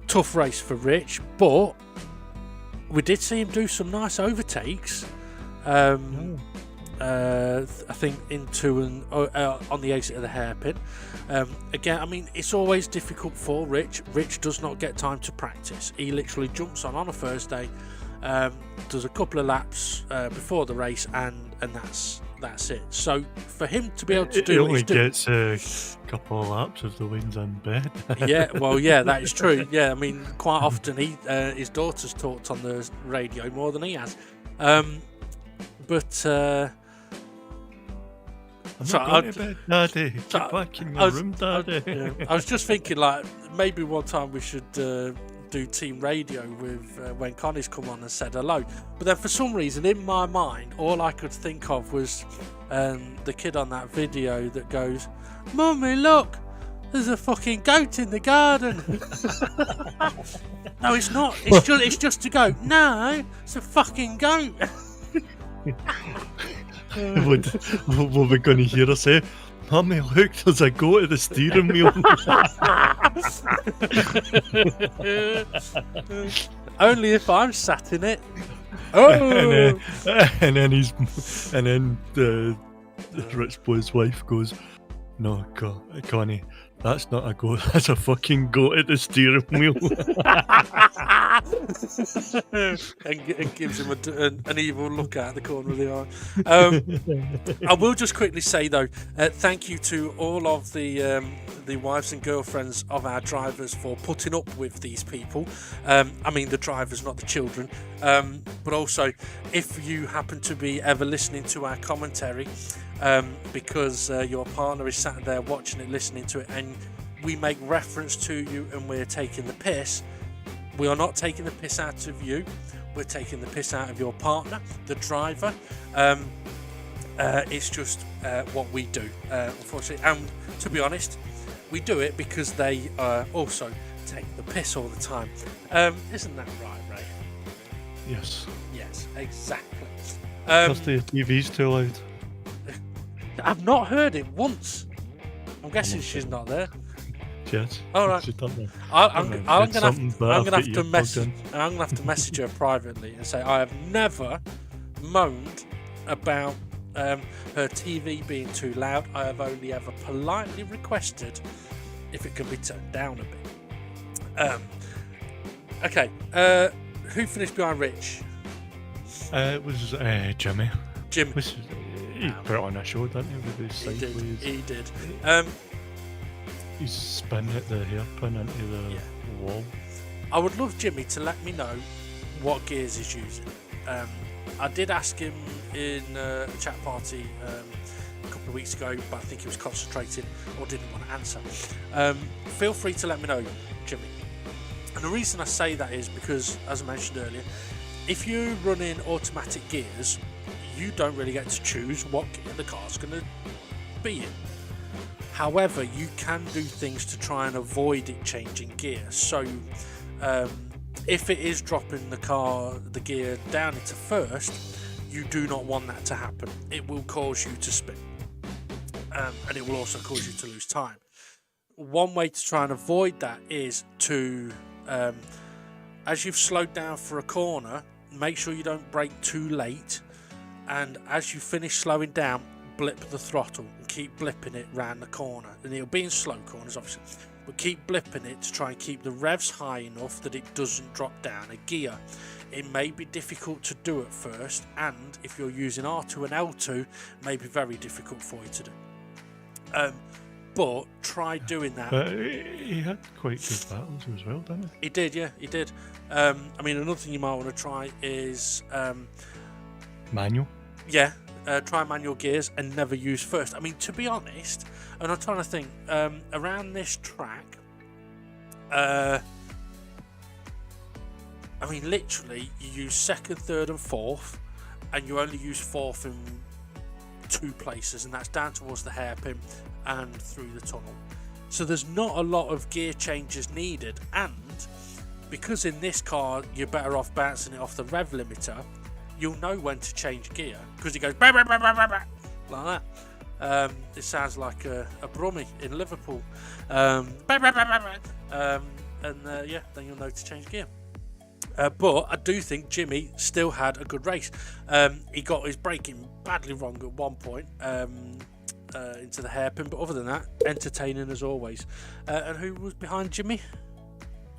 [SPEAKER 2] Tough race for Rich, but we did see him do some nice overtakes. I think into and on the exit of the hairpin. Again, I mean, it's always difficult for Rich. Rich does not get time to practice. He literally jumps on a Thursday, does a couple of laps before the race, and that's it. So for him to be able to do,
[SPEAKER 3] he
[SPEAKER 2] what
[SPEAKER 3] only
[SPEAKER 2] he's doing,
[SPEAKER 3] gets a couple of laps if the wind's in bed.
[SPEAKER 2] yeah, that is true. Yeah, I mean, quite often his daughter's talked on the radio more than he has. But
[SPEAKER 3] I'm not going to bed, Daddy.
[SPEAKER 2] so
[SPEAKER 3] Get back in your room, Daddy.
[SPEAKER 2] I was just thinking, like, maybe one time we should do team radio with when Connie's come on and said hello. But then for some reason in my mind, all I could think of was the kid on that video that goes, "Mummy, look, there's a fucking goat in the garden." No, it's not. It's just to go. No, it's a fucking goat.
[SPEAKER 3] what we're going to hear her say, "Mummy, look, there's a goat at the steering wheel."
[SPEAKER 2] Only if I'm sat in it. Oh,
[SPEAKER 3] and then the rich boy's wife goes, "No, Connie, that's not a goat. That's a fucking goat at the steering wheel."
[SPEAKER 2] and gives him an evil look out the corner of the eye. I will just quickly say though, thank you to all of the wives and girlfriends of our drivers for putting up with these people. I mean the drivers, not the children. But also, if you happen to be ever listening to our commentary, because your partner is sat there watching it, listening to it, and we make reference to you and we're taking the piss, we are not taking the piss out of you. We're taking the piss out of your partner, the driver. It's just what we do, unfortunately. And to be honest, we do it because they also take the piss all the time. Isn't that right, Ray?
[SPEAKER 3] Yes.
[SPEAKER 2] Yes, exactly.
[SPEAKER 3] Because the TV's too loud.
[SPEAKER 2] I've not heard it once. I'm guessing she's not there.
[SPEAKER 3] Yes.
[SPEAKER 2] All right.
[SPEAKER 3] She done that.
[SPEAKER 2] I'm gonna have to message her privately and say I have never moaned about her TV being too loud. I have only ever politely requested if it can be turned down a bit. Okay. Who finished behind Rich?
[SPEAKER 3] It was Jimmy.
[SPEAKER 2] Jim.
[SPEAKER 3] He put it on a show, didn't he? With his sideways.
[SPEAKER 2] He did.
[SPEAKER 3] He's spinning at the hairpin into the wall.
[SPEAKER 2] I would love Jimmy to let me know what gears he's using. I did ask him in a chat party a couple of weeks ago, but I think he was concentrating or didn't want to answer. Feel free to let me know, Jimmy. And the reason I say that is because, as I mentioned earlier, if you're running automatic gears, you don't really get to choose what gear the car's going to be in. However, you can do things to try and avoid it changing gear. So, if it is dropping the gear down into first, you do not want that to happen. It will cause you to spin, and it will also cause you to lose time. One way to try and avoid that is to, as you've slowed down for a corner, make sure you don't brake too late, and as you finish slowing down, blip the throttle and keep blipping it round the corner. And it'll be in slow corners, obviously, but keep blipping it to try and keep the revs high enough that it doesn't drop down a gear. It may be difficult to do at first, and if you're using R2 and L2, it may be very difficult for you to do. But try doing that.
[SPEAKER 3] But he had quite good battles as well, didn't he?
[SPEAKER 2] He did, yeah, he did. I mean, another thing you might want to try is
[SPEAKER 3] Manual.
[SPEAKER 2] Yeah, try manual gears and never use first. I mean, to be honest, and I'm trying to think, around this track, I mean, literally, you use second, third, and fourth, and you only use fourth in 2 places, and that's down towards the hairpin and through the tunnel. So there's not a lot of gear changes needed, and because in this car you're better off bouncing it off the rev limiter, you'll know when to change gear because it goes bah, bah, bah, bah, bah, bah, like that. It sounds like a Brummie in Liverpool. Bah, bah, bah, bah, bah. And then you'll know to change gear. But I do think Jimmy still had a good race. He got his braking badly wrong at one point into the hairpin, but other than that, entertaining as always. And who was behind Jimmy?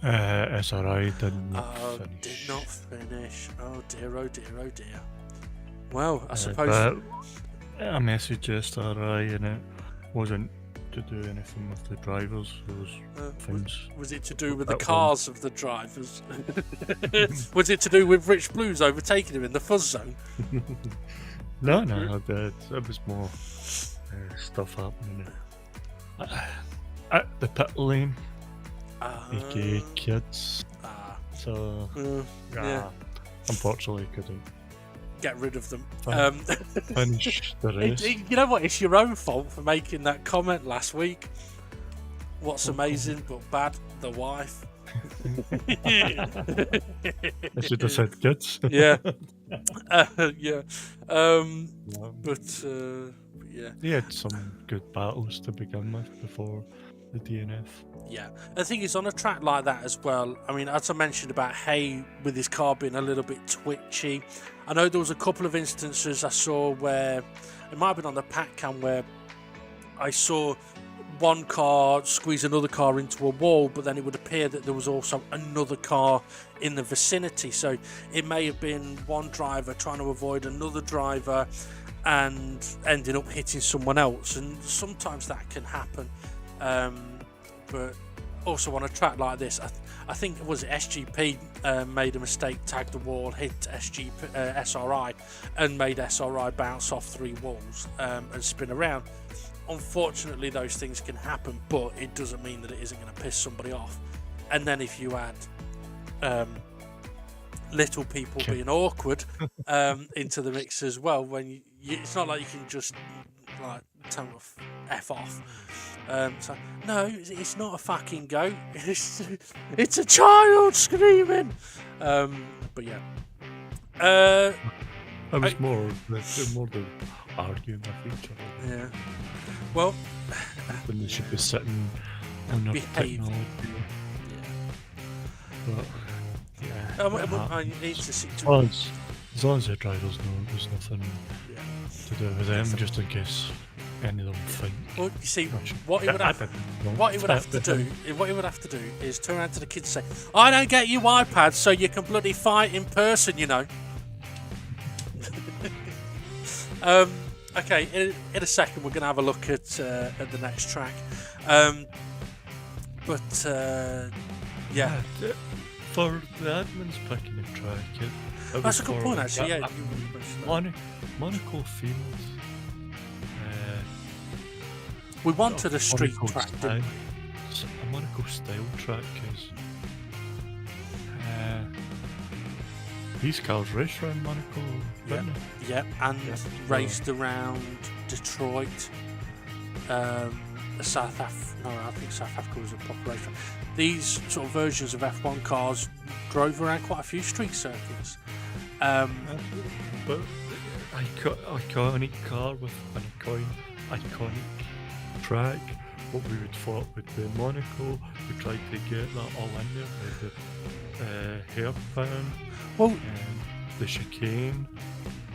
[SPEAKER 3] SRI didn't
[SPEAKER 2] Did
[SPEAKER 3] finish.
[SPEAKER 2] not finish. Oh dear, oh dear, oh dear. Well, I suppose.
[SPEAKER 3] But I messaged SRI and it wasn't to do anything with the drivers. Those things.
[SPEAKER 2] Was it to do with the
[SPEAKER 3] That
[SPEAKER 2] cars of the drivers? Was it to do with Rich Blues overtaking him in the fuzz zone?
[SPEAKER 3] No, it was more stuff happening at the pit lane, aka kids. So,
[SPEAKER 2] yeah.
[SPEAKER 3] Unfortunately, couldn't
[SPEAKER 2] Get rid of them.
[SPEAKER 3] finish the race.
[SPEAKER 2] You know what? It's your own fault for making that comment last week. What's amazing but bad? The wife.
[SPEAKER 3] I should have said kids.
[SPEAKER 2] Yeah. Yeah. But yeah.
[SPEAKER 3] He had some good battles to begin with before the DNF.
[SPEAKER 2] Yeah, the thing is, on a track like that as well, I mean, as I mentioned about Hay with his car being a little bit twitchy, I know there was a couple of instances I saw where, it might have been on the pack cam, where I saw one car squeeze another car into a wall, but then it would appear that there was also another car in the vicinity. So it may have been one driver trying to avoid another driver and ending up hitting someone else, and sometimes that can happen. But also on a track like this, I think it was SGP made a mistake, tagged the wall, hit SRI, and made SRI bounce off 3 walls and spin around. Unfortunately, those things can happen, but it doesn't mean that it isn't going to piss somebody off. And then if you add little people being awkward into the mix as well, when it's not like you can just like tell them to F off. So no, it's not a fucking goat. It's a child screaming. But yeah.
[SPEAKER 3] It was more the arguing with each other.
[SPEAKER 2] Yeah. Well,
[SPEAKER 3] When they should be sitting on their
[SPEAKER 2] Behave.
[SPEAKER 3] technology. But yeah.
[SPEAKER 2] I need to see.
[SPEAKER 3] As long as the drivers know there's nothing to do with them, just in case any of them think.
[SPEAKER 2] Well, you see, what he would have to do is turn around to the kids and say, "I don't get you iPads, so you can bloody fight in person, you know." Okay, in a second we're going to have a look at the next track, yeah.
[SPEAKER 3] For the admins picking the track,
[SPEAKER 2] That's a good point, actually. Yeah,
[SPEAKER 3] Monaco Fields.
[SPEAKER 2] We wanted a street
[SPEAKER 3] Monaco
[SPEAKER 2] track,
[SPEAKER 3] style,
[SPEAKER 2] didn't
[SPEAKER 3] a Monaco style track is. These cars race around Monaco, don't they?
[SPEAKER 2] we? Yeah, and raced around Detroit, South Africa. No, I think South Africa was a proper racetrack. These sort of versions of F1 cars drove around quite a few street circuits.
[SPEAKER 3] But iconic car with an iconic track. What we would thought would be Monaco. We tried to get that all in there with the hairpin,
[SPEAKER 2] Well,
[SPEAKER 3] the chicane.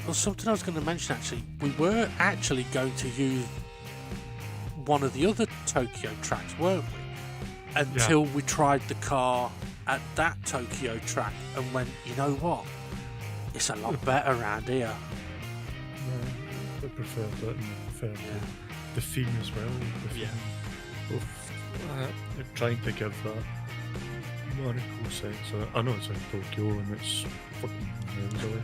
[SPEAKER 2] Well, something I was going to mention actually, we were actually going to use one of the other Tokyo tracks, weren't we? Until we tried the car at that Tokyo track and went, you know what? It's a lot better around here.
[SPEAKER 3] I prefer that and the theme as well. They're trying to give that Monaco sense. I know it's in Tokyo and it's fucking miles away.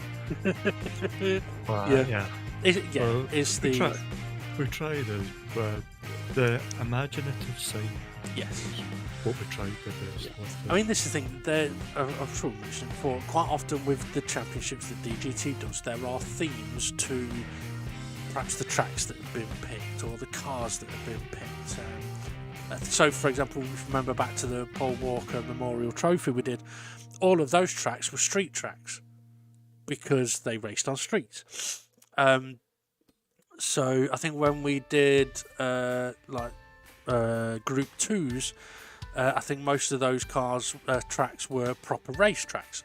[SPEAKER 3] We tried the imaginative side.
[SPEAKER 2] Yes.
[SPEAKER 3] What we tried the best with.
[SPEAKER 2] I mean, this is the thing. I'm sure we mentioned it before. Quite often with the championships that DGT does, there are themes to perhaps the tracks that have been picked or the cars that have been picked. So, for example, if you remember back to the Paul Walker Memorial Trophy we did, all of those tracks were street tracks because they raced on streets. So I think when we did Group 2s, I think most of those cars tracks were proper race tracks,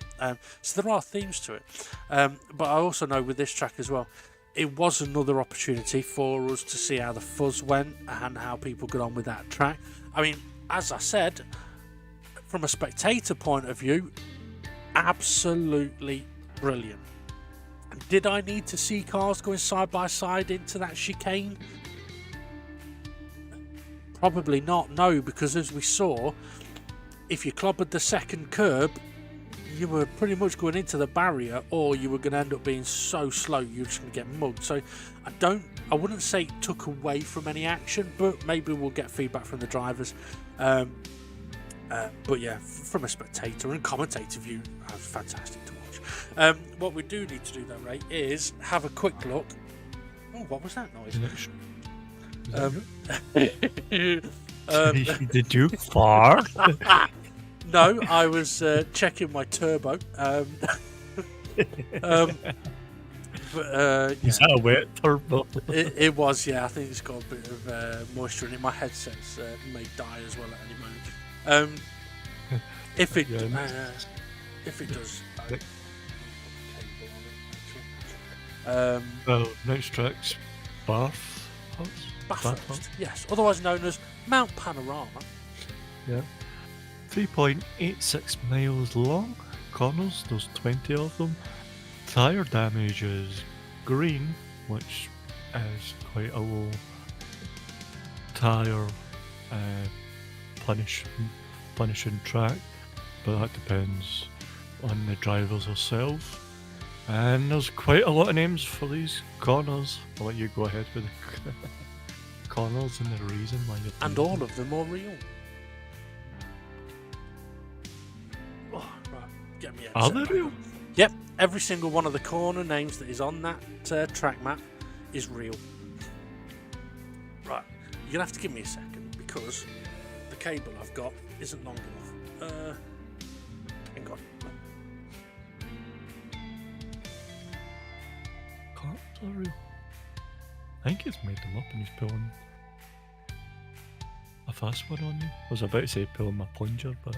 [SPEAKER 2] so there are themes to it. But I also know with this track as well, it was another opportunity for us to see how the fuzz went and how people got on with that track. I mean, as I said, from a spectator point of view, absolutely brilliant. Did I need to see cars going side by side into that chicane? Probably not, no, because as we saw, if you clobbered the second curb, you were pretty much going into the barrier, or you were going to end up being so slow you're just going to get mugged. So I wouldn't say it took away from any action, but maybe we'll get feedback from the drivers. But yeah, from a spectator and commentator view, it was fantastic to watch. What we do need to do though, Ray, is have a quick look. Oh, what was that noise?
[SPEAKER 3] Did you fart?
[SPEAKER 2] No, I was checking my turbo.
[SPEAKER 3] Is that a wet turbo?
[SPEAKER 2] It was, yeah. I think it's got a bit of moisture in it. My headset's may die as well at any moment. If it does.
[SPEAKER 3] Well, next track's
[SPEAKER 2] Bathurst, yes, otherwise known as Mount Panorama.
[SPEAKER 3] Yeah. 3.86 miles long. Corners, there's 20 of them. Tyre damage is green, which is quite a low tyre punishing track, but that depends on the drivers themselves. And there's quite a lot of names for these corners. I'll let you go ahead with the corners and the reason why you're
[SPEAKER 2] And all of them are real. Oh, right, get me
[SPEAKER 3] Are they real?
[SPEAKER 2] Yep, every single one of the corner names that is on that track map is real. Right, you're gonna have to give me a second because the cable I've got isn't long enough. Hang on.
[SPEAKER 3] Corners are real. I think he's made them up and he's pulling a fast one on you. I was about to say pulling my plunger, but.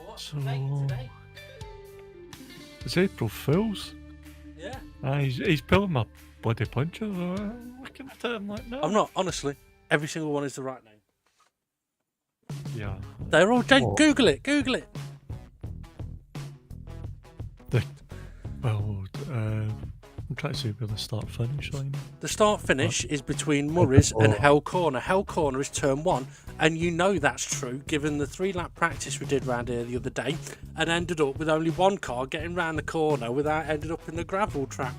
[SPEAKER 2] What's
[SPEAKER 3] So,
[SPEAKER 2] the date today?
[SPEAKER 3] It's April Fool's.
[SPEAKER 2] Yeah.
[SPEAKER 3] He's pulling my bloody plunger. Looking at it, I'm like, no.
[SPEAKER 2] I'm not, honestly. Every single one is the right name.
[SPEAKER 3] Yeah.
[SPEAKER 2] They're all.
[SPEAKER 3] Oh.
[SPEAKER 2] Google it. Google it.
[SPEAKER 3] Well, I'm trying to see where the start finish line.
[SPEAKER 2] The start finish is between Murray's and Hell Corner. Hell Corner is turn 1, and you know that's true given the 3-lap practice we did round here the other day, and ended up with only one car getting round the corner without ended up in the gravel trap.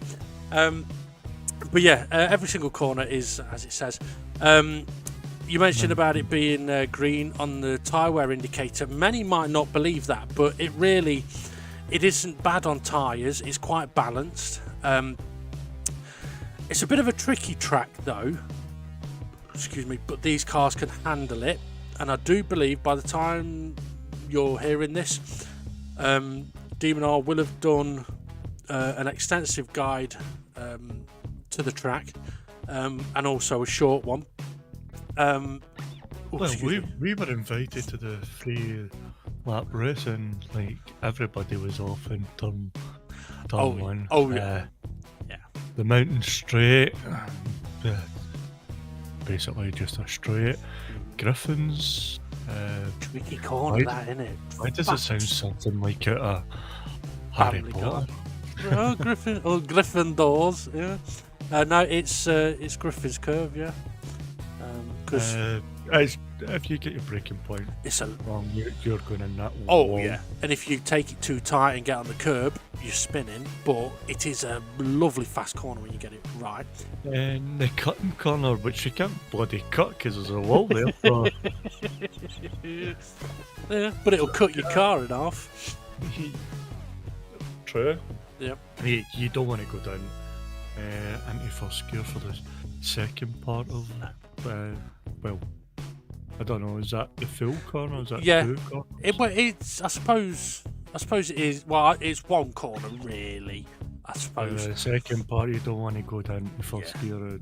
[SPEAKER 2] But yeah, every single corner is as it says. You mentioned about it being green on the tyre wear indicator. Many might not believe that, but it isn't bad on tyres. It's quite balanced. It's a bit of a tricky track though, excuse me, but these cars can handle it, and I do believe by the time you're hearing this, Demon R will have done an extensive guide to the track, and also a short one.
[SPEAKER 3] Well, we were invited to the 3-lap race, and like everybody was off in turn one.
[SPEAKER 2] Oh yeah.
[SPEAKER 3] The mountain straight, basically just a straight. Griffins.
[SPEAKER 2] Tricky corner, that innit?
[SPEAKER 3] Why does it sound something like it a Harry
[SPEAKER 2] Family
[SPEAKER 3] Potter?
[SPEAKER 2] Oh, Griffin or Gryffindors, yeah. No, it's Griffin's Curve, yeah. Because
[SPEAKER 3] if you get your braking point
[SPEAKER 2] it's a
[SPEAKER 3] wrong, you're going in that
[SPEAKER 2] oh
[SPEAKER 3] wall.
[SPEAKER 2] yeah, and if you take it too tight and get on the curb, you're spinning. But it is a lovely fast corner when you get it right.
[SPEAKER 3] And the cutting corner, which you can't bloody cut because there's a wall there. So
[SPEAKER 2] Yeah, but it'll cut your car in half.
[SPEAKER 3] True.
[SPEAKER 2] Yep.
[SPEAKER 3] You don't want to go down into first gear for the second part of well, I don't know, is that the full corner? Is that
[SPEAKER 2] Yeah.
[SPEAKER 3] 2 corners?
[SPEAKER 2] It's I suppose it is. Well, it's one corner really. I suppose.
[SPEAKER 3] The second part, you don't want to go down to first gear.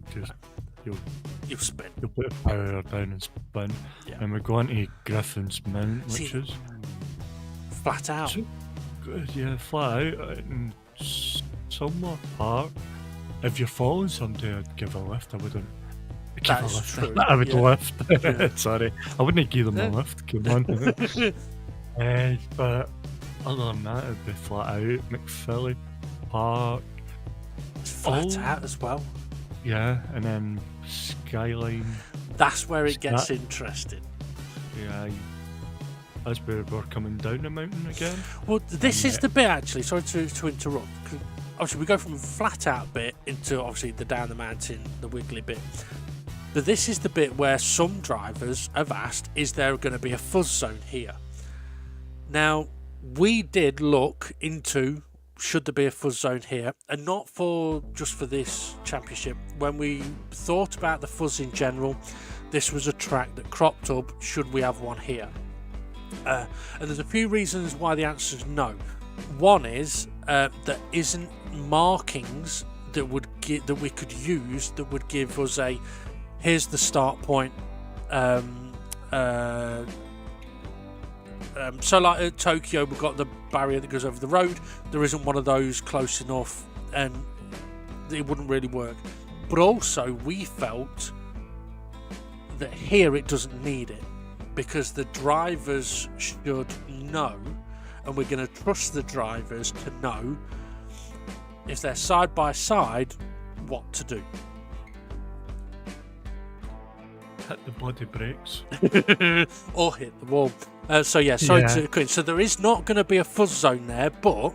[SPEAKER 2] You'll spin.
[SPEAKER 3] you'll put the power down and spin.
[SPEAKER 2] Yeah.
[SPEAKER 3] And we go on to Griffin's Mount, which
[SPEAKER 2] See,
[SPEAKER 3] is
[SPEAKER 2] Flat out.
[SPEAKER 3] flat out in somewhat park. If you're following somebody, I'd give a lift. I wouldn't. Give
[SPEAKER 2] That
[SPEAKER 3] a
[SPEAKER 2] is
[SPEAKER 3] lift.
[SPEAKER 2] true,
[SPEAKER 3] I would
[SPEAKER 2] yeah.
[SPEAKER 3] lift. Sorry, I wouldn't give them a lift. Come on. But other than that, it'd be flat out. McPhilly Park.
[SPEAKER 2] It's flat
[SPEAKER 3] Oh.
[SPEAKER 2] out as well.
[SPEAKER 3] Yeah, and then Skyline.
[SPEAKER 2] That's where it gets
[SPEAKER 3] That-
[SPEAKER 2] interesting.
[SPEAKER 3] Yeah, that's where we're coming down the mountain again.
[SPEAKER 2] Well, this
[SPEAKER 3] And,
[SPEAKER 2] is the bit actually. Sorry to interrupt. 'Cause obviously, we go from the flat out bit into obviously the down the mountain, the wiggly bit. But this is the bit where some drivers have asked, "Is there going to be a fuzz zone here?" Now, we did look into should there be a fuzz zone here, and not for just for this championship. When we thought about the fuzz in general, this was a track that cropped up. Should we have one here? And there's a few reasons why the answer is no. One is there isn't markings that that we could use that would give us a here's the start point. So like at Tokyo, we've got the barrier that goes over the road. There isn't one of those close enough, and it wouldn't really work. But also, we felt that here it doesn't need it, because the drivers should know, and we're going to trust the drivers to know if they're side by side what to do.
[SPEAKER 3] Hit the bloody brakes.
[SPEAKER 2] Or hit the wall. Sorry
[SPEAKER 3] Yeah.
[SPEAKER 2] to cut in. So there is not going to be a fuzz zone there, but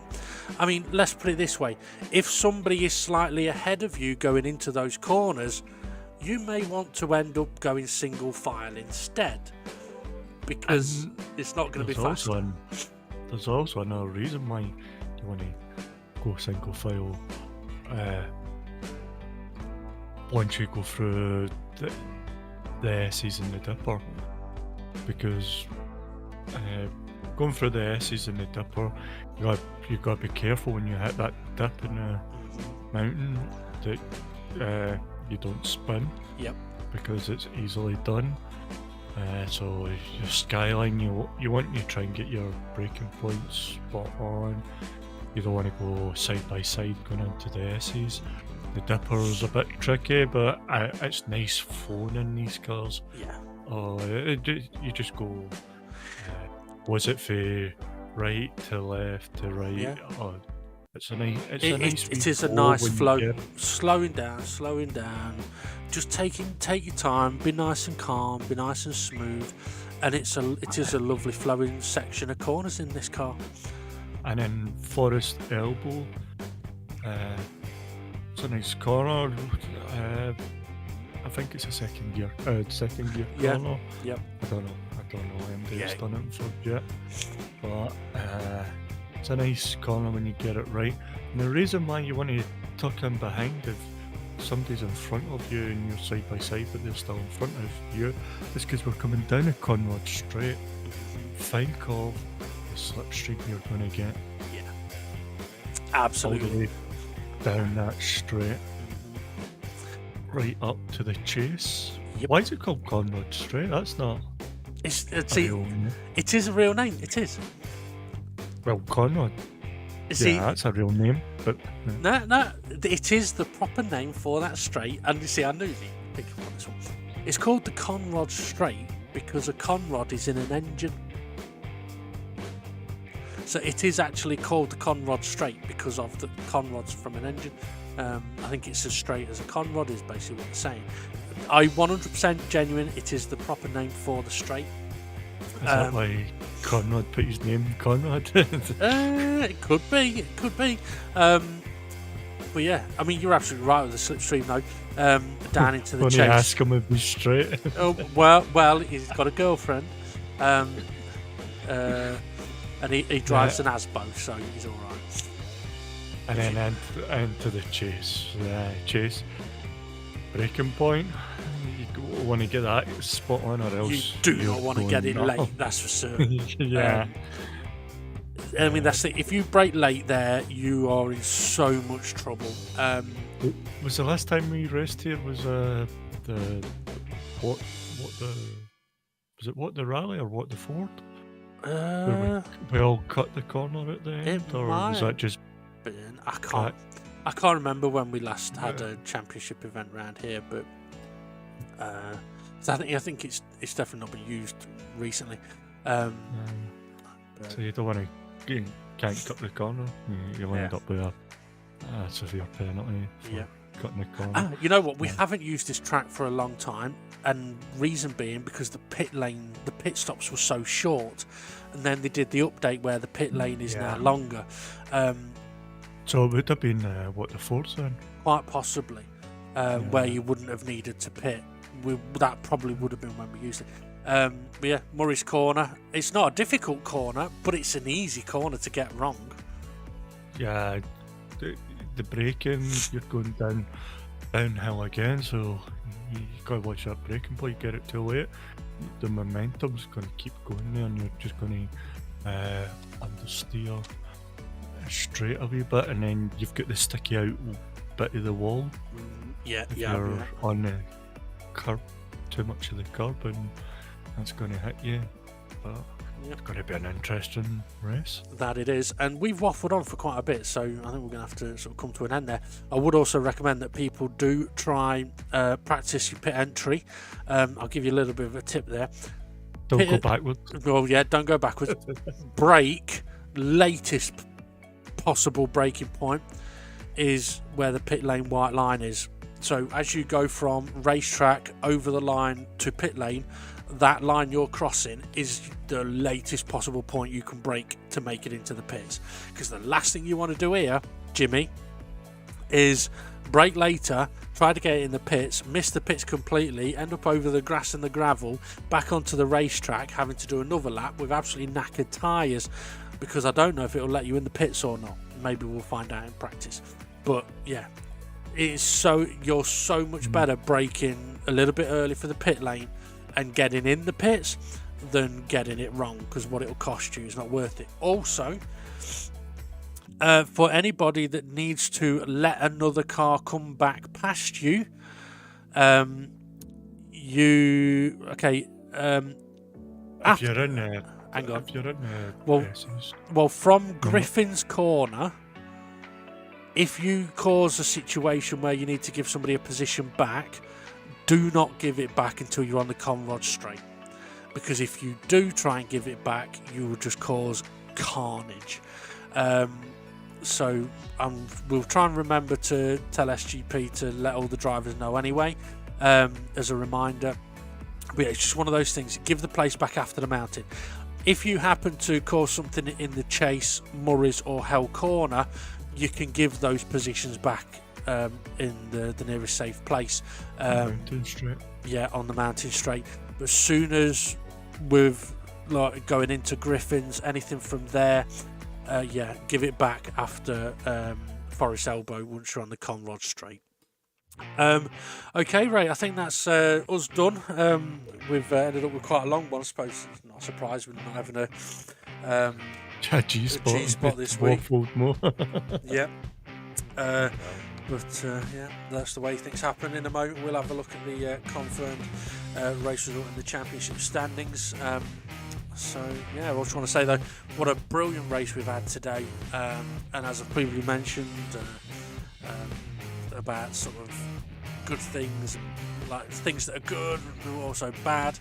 [SPEAKER 2] I mean, let's put it this way: if somebody is slightly ahead of you going into those corners, you may want to end up going single file instead, because it's not going to be fast.
[SPEAKER 3] There's also another reason why you want to go single file. Once you go through the S's and the Dipper, because going through the S's and the Dipper, you got to be careful when you hit that dip in the mountain that you don't spin.
[SPEAKER 2] Yep.
[SPEAKER 3] Because it's easily done. So your Skyline, you want to try and get your braking points spot on. You don't want to go side by side going into the S's. The Dipper's a bit tricky, but it's nice flowing in these cars.
[SPEAKER 2] Yeah.
[SPEAKER 3] You just go. Was it for right to left to right?
[SPEAKER 2] Yeah.
[SPEAKER 3] It's a nice.
[SPEAKER 2] It is a nice flow. Slowing down. Just take your time. Be nice and calm. Be nice and smooth. And it is a lovely flowing section of corners in this car.
[SPEAKER 3] And then Forest Elbow. It's a nice corner. I think it's a second gear
[SPEAKER 2] Yeah.
[SPEAKER 3] corner.
[SPEAKER 2] Yep.
[SPEAKER 3] I don't know MD's
[SPEAKER 2] Yeah.
[SPEAKER 3] done it for yet. But it's a nice corner when you get it right. And the reason why you want to tuck in behind if somebody's in front of you and you're side by side but they're still in front of you is because we're coming down a Conrod Straight. Think of the slipstream you're going to get
[SPEAKER 2] Absolutely.
[SPEAKER 3] all the way down that straight, right up to the chase.
[SPEAKER 2] Yep.
[SPEAKER 3] Why is it called Conrod Straight? That's not
[SPEAKER 2] It's
[SPEAKER 3] a real name.
[SPEAKER 2] it is a real name. It is.
[SPEAKER 3] Well, Conrod.
[SPEAKER 2] See,
[SPEAKER 3] That's a real name, but
[SPEAKER 2] no, it is the proper name for that straight. And you see, I knew the think about this one. It's called the Conrod Straight because a Conrod is in an engine. So it is actually called the Conrod Straight because of the conrods from an engine. I think it's as straight as a conrod is basically what they're saying. I 100% genuine. It is the proper name for the straight.
[SPEAKER 3] is that why Conrad put his name Conrad?
[SPEAKER 2] It could be. But yeah, I mean, you're absolutely right with the slipstream though. Down into the
[SPEAKER 3] When
[SPEAKER 2] chase.
[SPEAKER 3] you ask him if he's straight.
[SPEAKER 2] Oh well, he's got a girlfriend, and he drives an Asbo, so he's all right.
[SPEAKER 3] And then into the chase. Chase. Breaking point. You want to get that spot on, or else
[SPEAKER 2] You do
[SPEAKER 3] you're
[SPEAKER 2] not want to
[SPEAKER 3] going
[SPEAKER 2] get it
[SPEAKER 3] nuts.
[SPEAKER 2] late, that's for certain.
[SPEAKER 3] Yeah.
[SPEAKER 2] I mean, that's it. If you brake late there, you are in so much trouble.
[SPEAKER 3] Was the last time we raced here was the what the was it what the rally or what the Ford? Where we all cut the corner at the end, or was that just?
[SPEAKER 2] I can't remember when we last had a championship event around here, but so I think it's definitely not been used recently.
[SPEAKER 3] So you don't want to can't cut the corner. You'll end up with a severe penalty for cutting the corner.
[SPEAKER 2] You know what? We haven't used this track for a long time, and reason being because the pit stops were so short, and then they did the update where the pit lane is now longer.
[SPEAKER 3] So it would have been the Ford's then?
[SPEAKER 2] Quite possibly, where you wouldn't have needed to pit. That probably would have been when we used it. But yeah, Murray's Corner. It's not a difficult corner, but it's an easy corner to get wrong. Yeah,
[SPEAKER 3] the braking, you're going downhill again, so you got to watch that braking point. You get it too late, the momentum's going to keep going there, and you're just going to understeer straight a wee bit, and then you've got the sticky out bit of the wall. If you're on the curb, too much of the curb, and that's going to hit you. But it's going to be an interesting race.
[SPEAKER 2] That it is, and we've waffled on for quite a bit, so I think we're going to have to sort of come to an end there. I would also recommend that people do try practice your pit entry. I'll give you a little bit of a tip there.
[SPEAKER 3] Don't go backwards.
[SPEAKER 2] Well, yeah, don't go backwards. Brake, latest possible braking point is where the pit lane white line is. So as you go from racetrack over the line to pit lane, that line you're crossing is the latest possible point you can brake to make it into the pits. Because the last thing you want to do here, Jimmy, is brake later, try to get it in the pits, miss the pits completely, end up over the grass and the gravel, back onto the racetrack, having to do another lap with absolutely knackered tyres, because I don't know if it'll let you in the pits or not. Maybe we'll find out in practice. But yeah, you're so much better braking a little bit early for the pit lane and getting in the pits than getting it wrong, because what it'll cost you is not worth it. Also, for anybody that needs to let another car come back past you,
[SPEAKER 3] if you're in
[SPEAKER 2] hang on.
[SPEAKER 3] If you're in
[SPEAKER 2] well, from Griffin's Corner, if you cause a situation where you need to give somebody a position back, do not give it back until you're on the Conrod Straight, because if you do try and give it back, you will just cause carnage. So we'll try and remember to tell SGP to let all the drivers know anyway, as a reminder. But yeah, it's just one of those things. Give the place back after the mountain. If you happen to cause something in the Chase, Murray's or Hell Corner, you can give those positions back in the nearest safe place.
[SPEAKER 3] Mountain Straight.
[SPEAKER 2] Yeah, on the Mountain Straight. But as soon as with going into Griffin's, anything from there, give it back after Forest Elbow once you're on the Conrod Straight. Okay, Ray, I think that's us done. We've ended up with quite a long one. I suppose it's not a surprise we're not having a G-spot this week.
[SPEAKER 3] More.
[SPEAKER 2] Yeah. But that's the way things happen. In a moment, we'll have a look at the confirmed race result in the championship standings. So, yeah, I just want to say, though, what a brilliant race we've had today. And as I've previously mentioned, about sort of good things, like things that are good and also bad.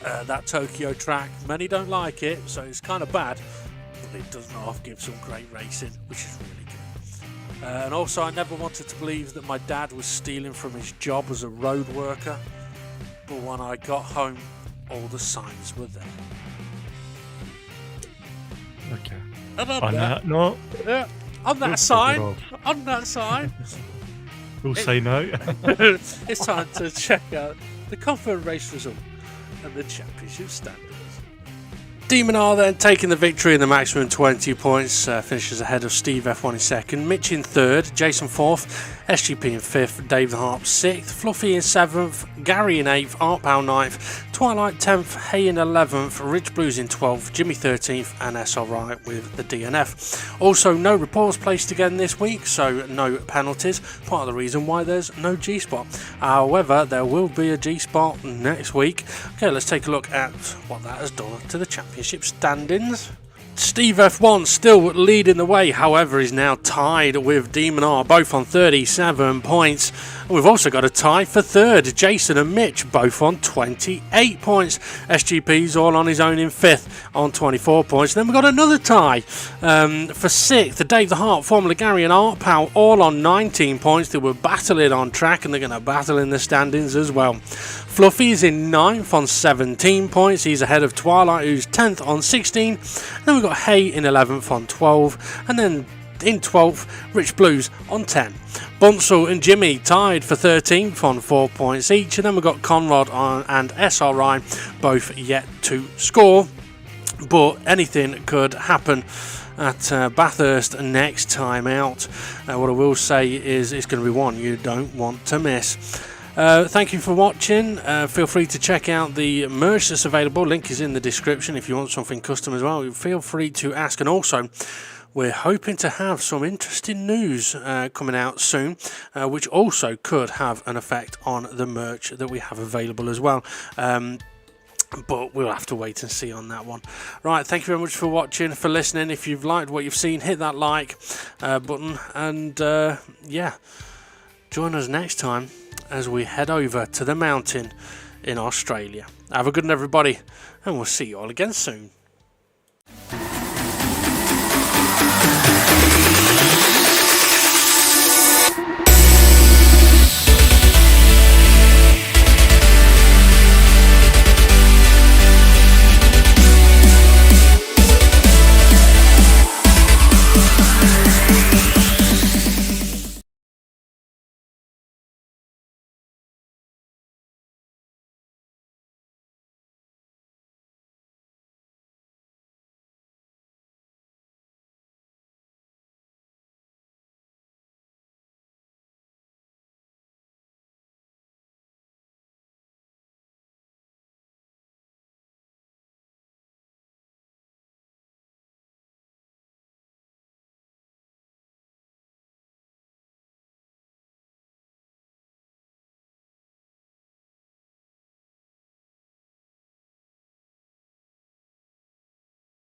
[SPEAKER 2] That Tokyo track, many don't like it, so it's kind of bad, but it does not give some great racing, which is really good. And also, I never wanted to believe that my dad was stealing from his job as a road worker, but when I got home, all the signs were there.
[SPEAKER 3] Okay.
[SPEAKER 2] And
[SPEAKER 3] on that note,
[SPEAKER 2] on that sign,
[SPEAKER 3] we'll sign out.
[SPEAKER 2] It's time to check out the confirmed race result and the championship standings. Demon R then taking the victory in the maximum 20 points, finishes ahead of Steve F1 in second, Mitch in third, Jason fourth, SGP in fifth, Dave the Harp sixth, Fluffy in seventh, Gary in eighth, Art Pow ninth, Twilight 10th, Hay in 11th, Rich Blues in 12th, Jimmy 13th, and SRI with the DNF. Also, no reports placed again this week, so no penalties, part of the reason why there's no G-Spot. However, there will be a G-Spot next week. Okay, let's take a look at what that has done to the championship standings. Steve F1 still leading the way, however, is now tied with Demon R, both on 37 points. We've also got a tie for third, Jason and Mitch, both on 28 points. SGP's all on his own in fifth on 24 points. Then we've got another tie for sixth, Dave the Heart, formerly Gary and Art Pal, all on 19 points. They were battling on track and they're going to battle in the standings as well. Fluffy's in 9th on 17 points. He's ahead of Twilight, who's 10th on 16. Then we've got Hay in 11th on 12. And then in 12th, Rich Blues on 10. Bunsel and Jimmy tied for 13th on 4 points each. And then we've got Conrad and SRI both yet to score. But anything could happen at Bathurst next time out. What I will say is it's going to be one you don't want to miss. Thank you for watching. Feel free to check out the merch that's available. Link is in the description if you want something custom as well. Feel free to ask. And also, we're hoping to have some interesting news coming out soon, which also could have an effect on the merch that we have available as well. But we'll have to wait and see on that one. Right, thank you very much for watching, for listening. If you've liked what you've seen, hit that like button. And yeah, join us next time as we head over to the mountain in Australia. Have a good one, everybody, and we'll see you all again soon.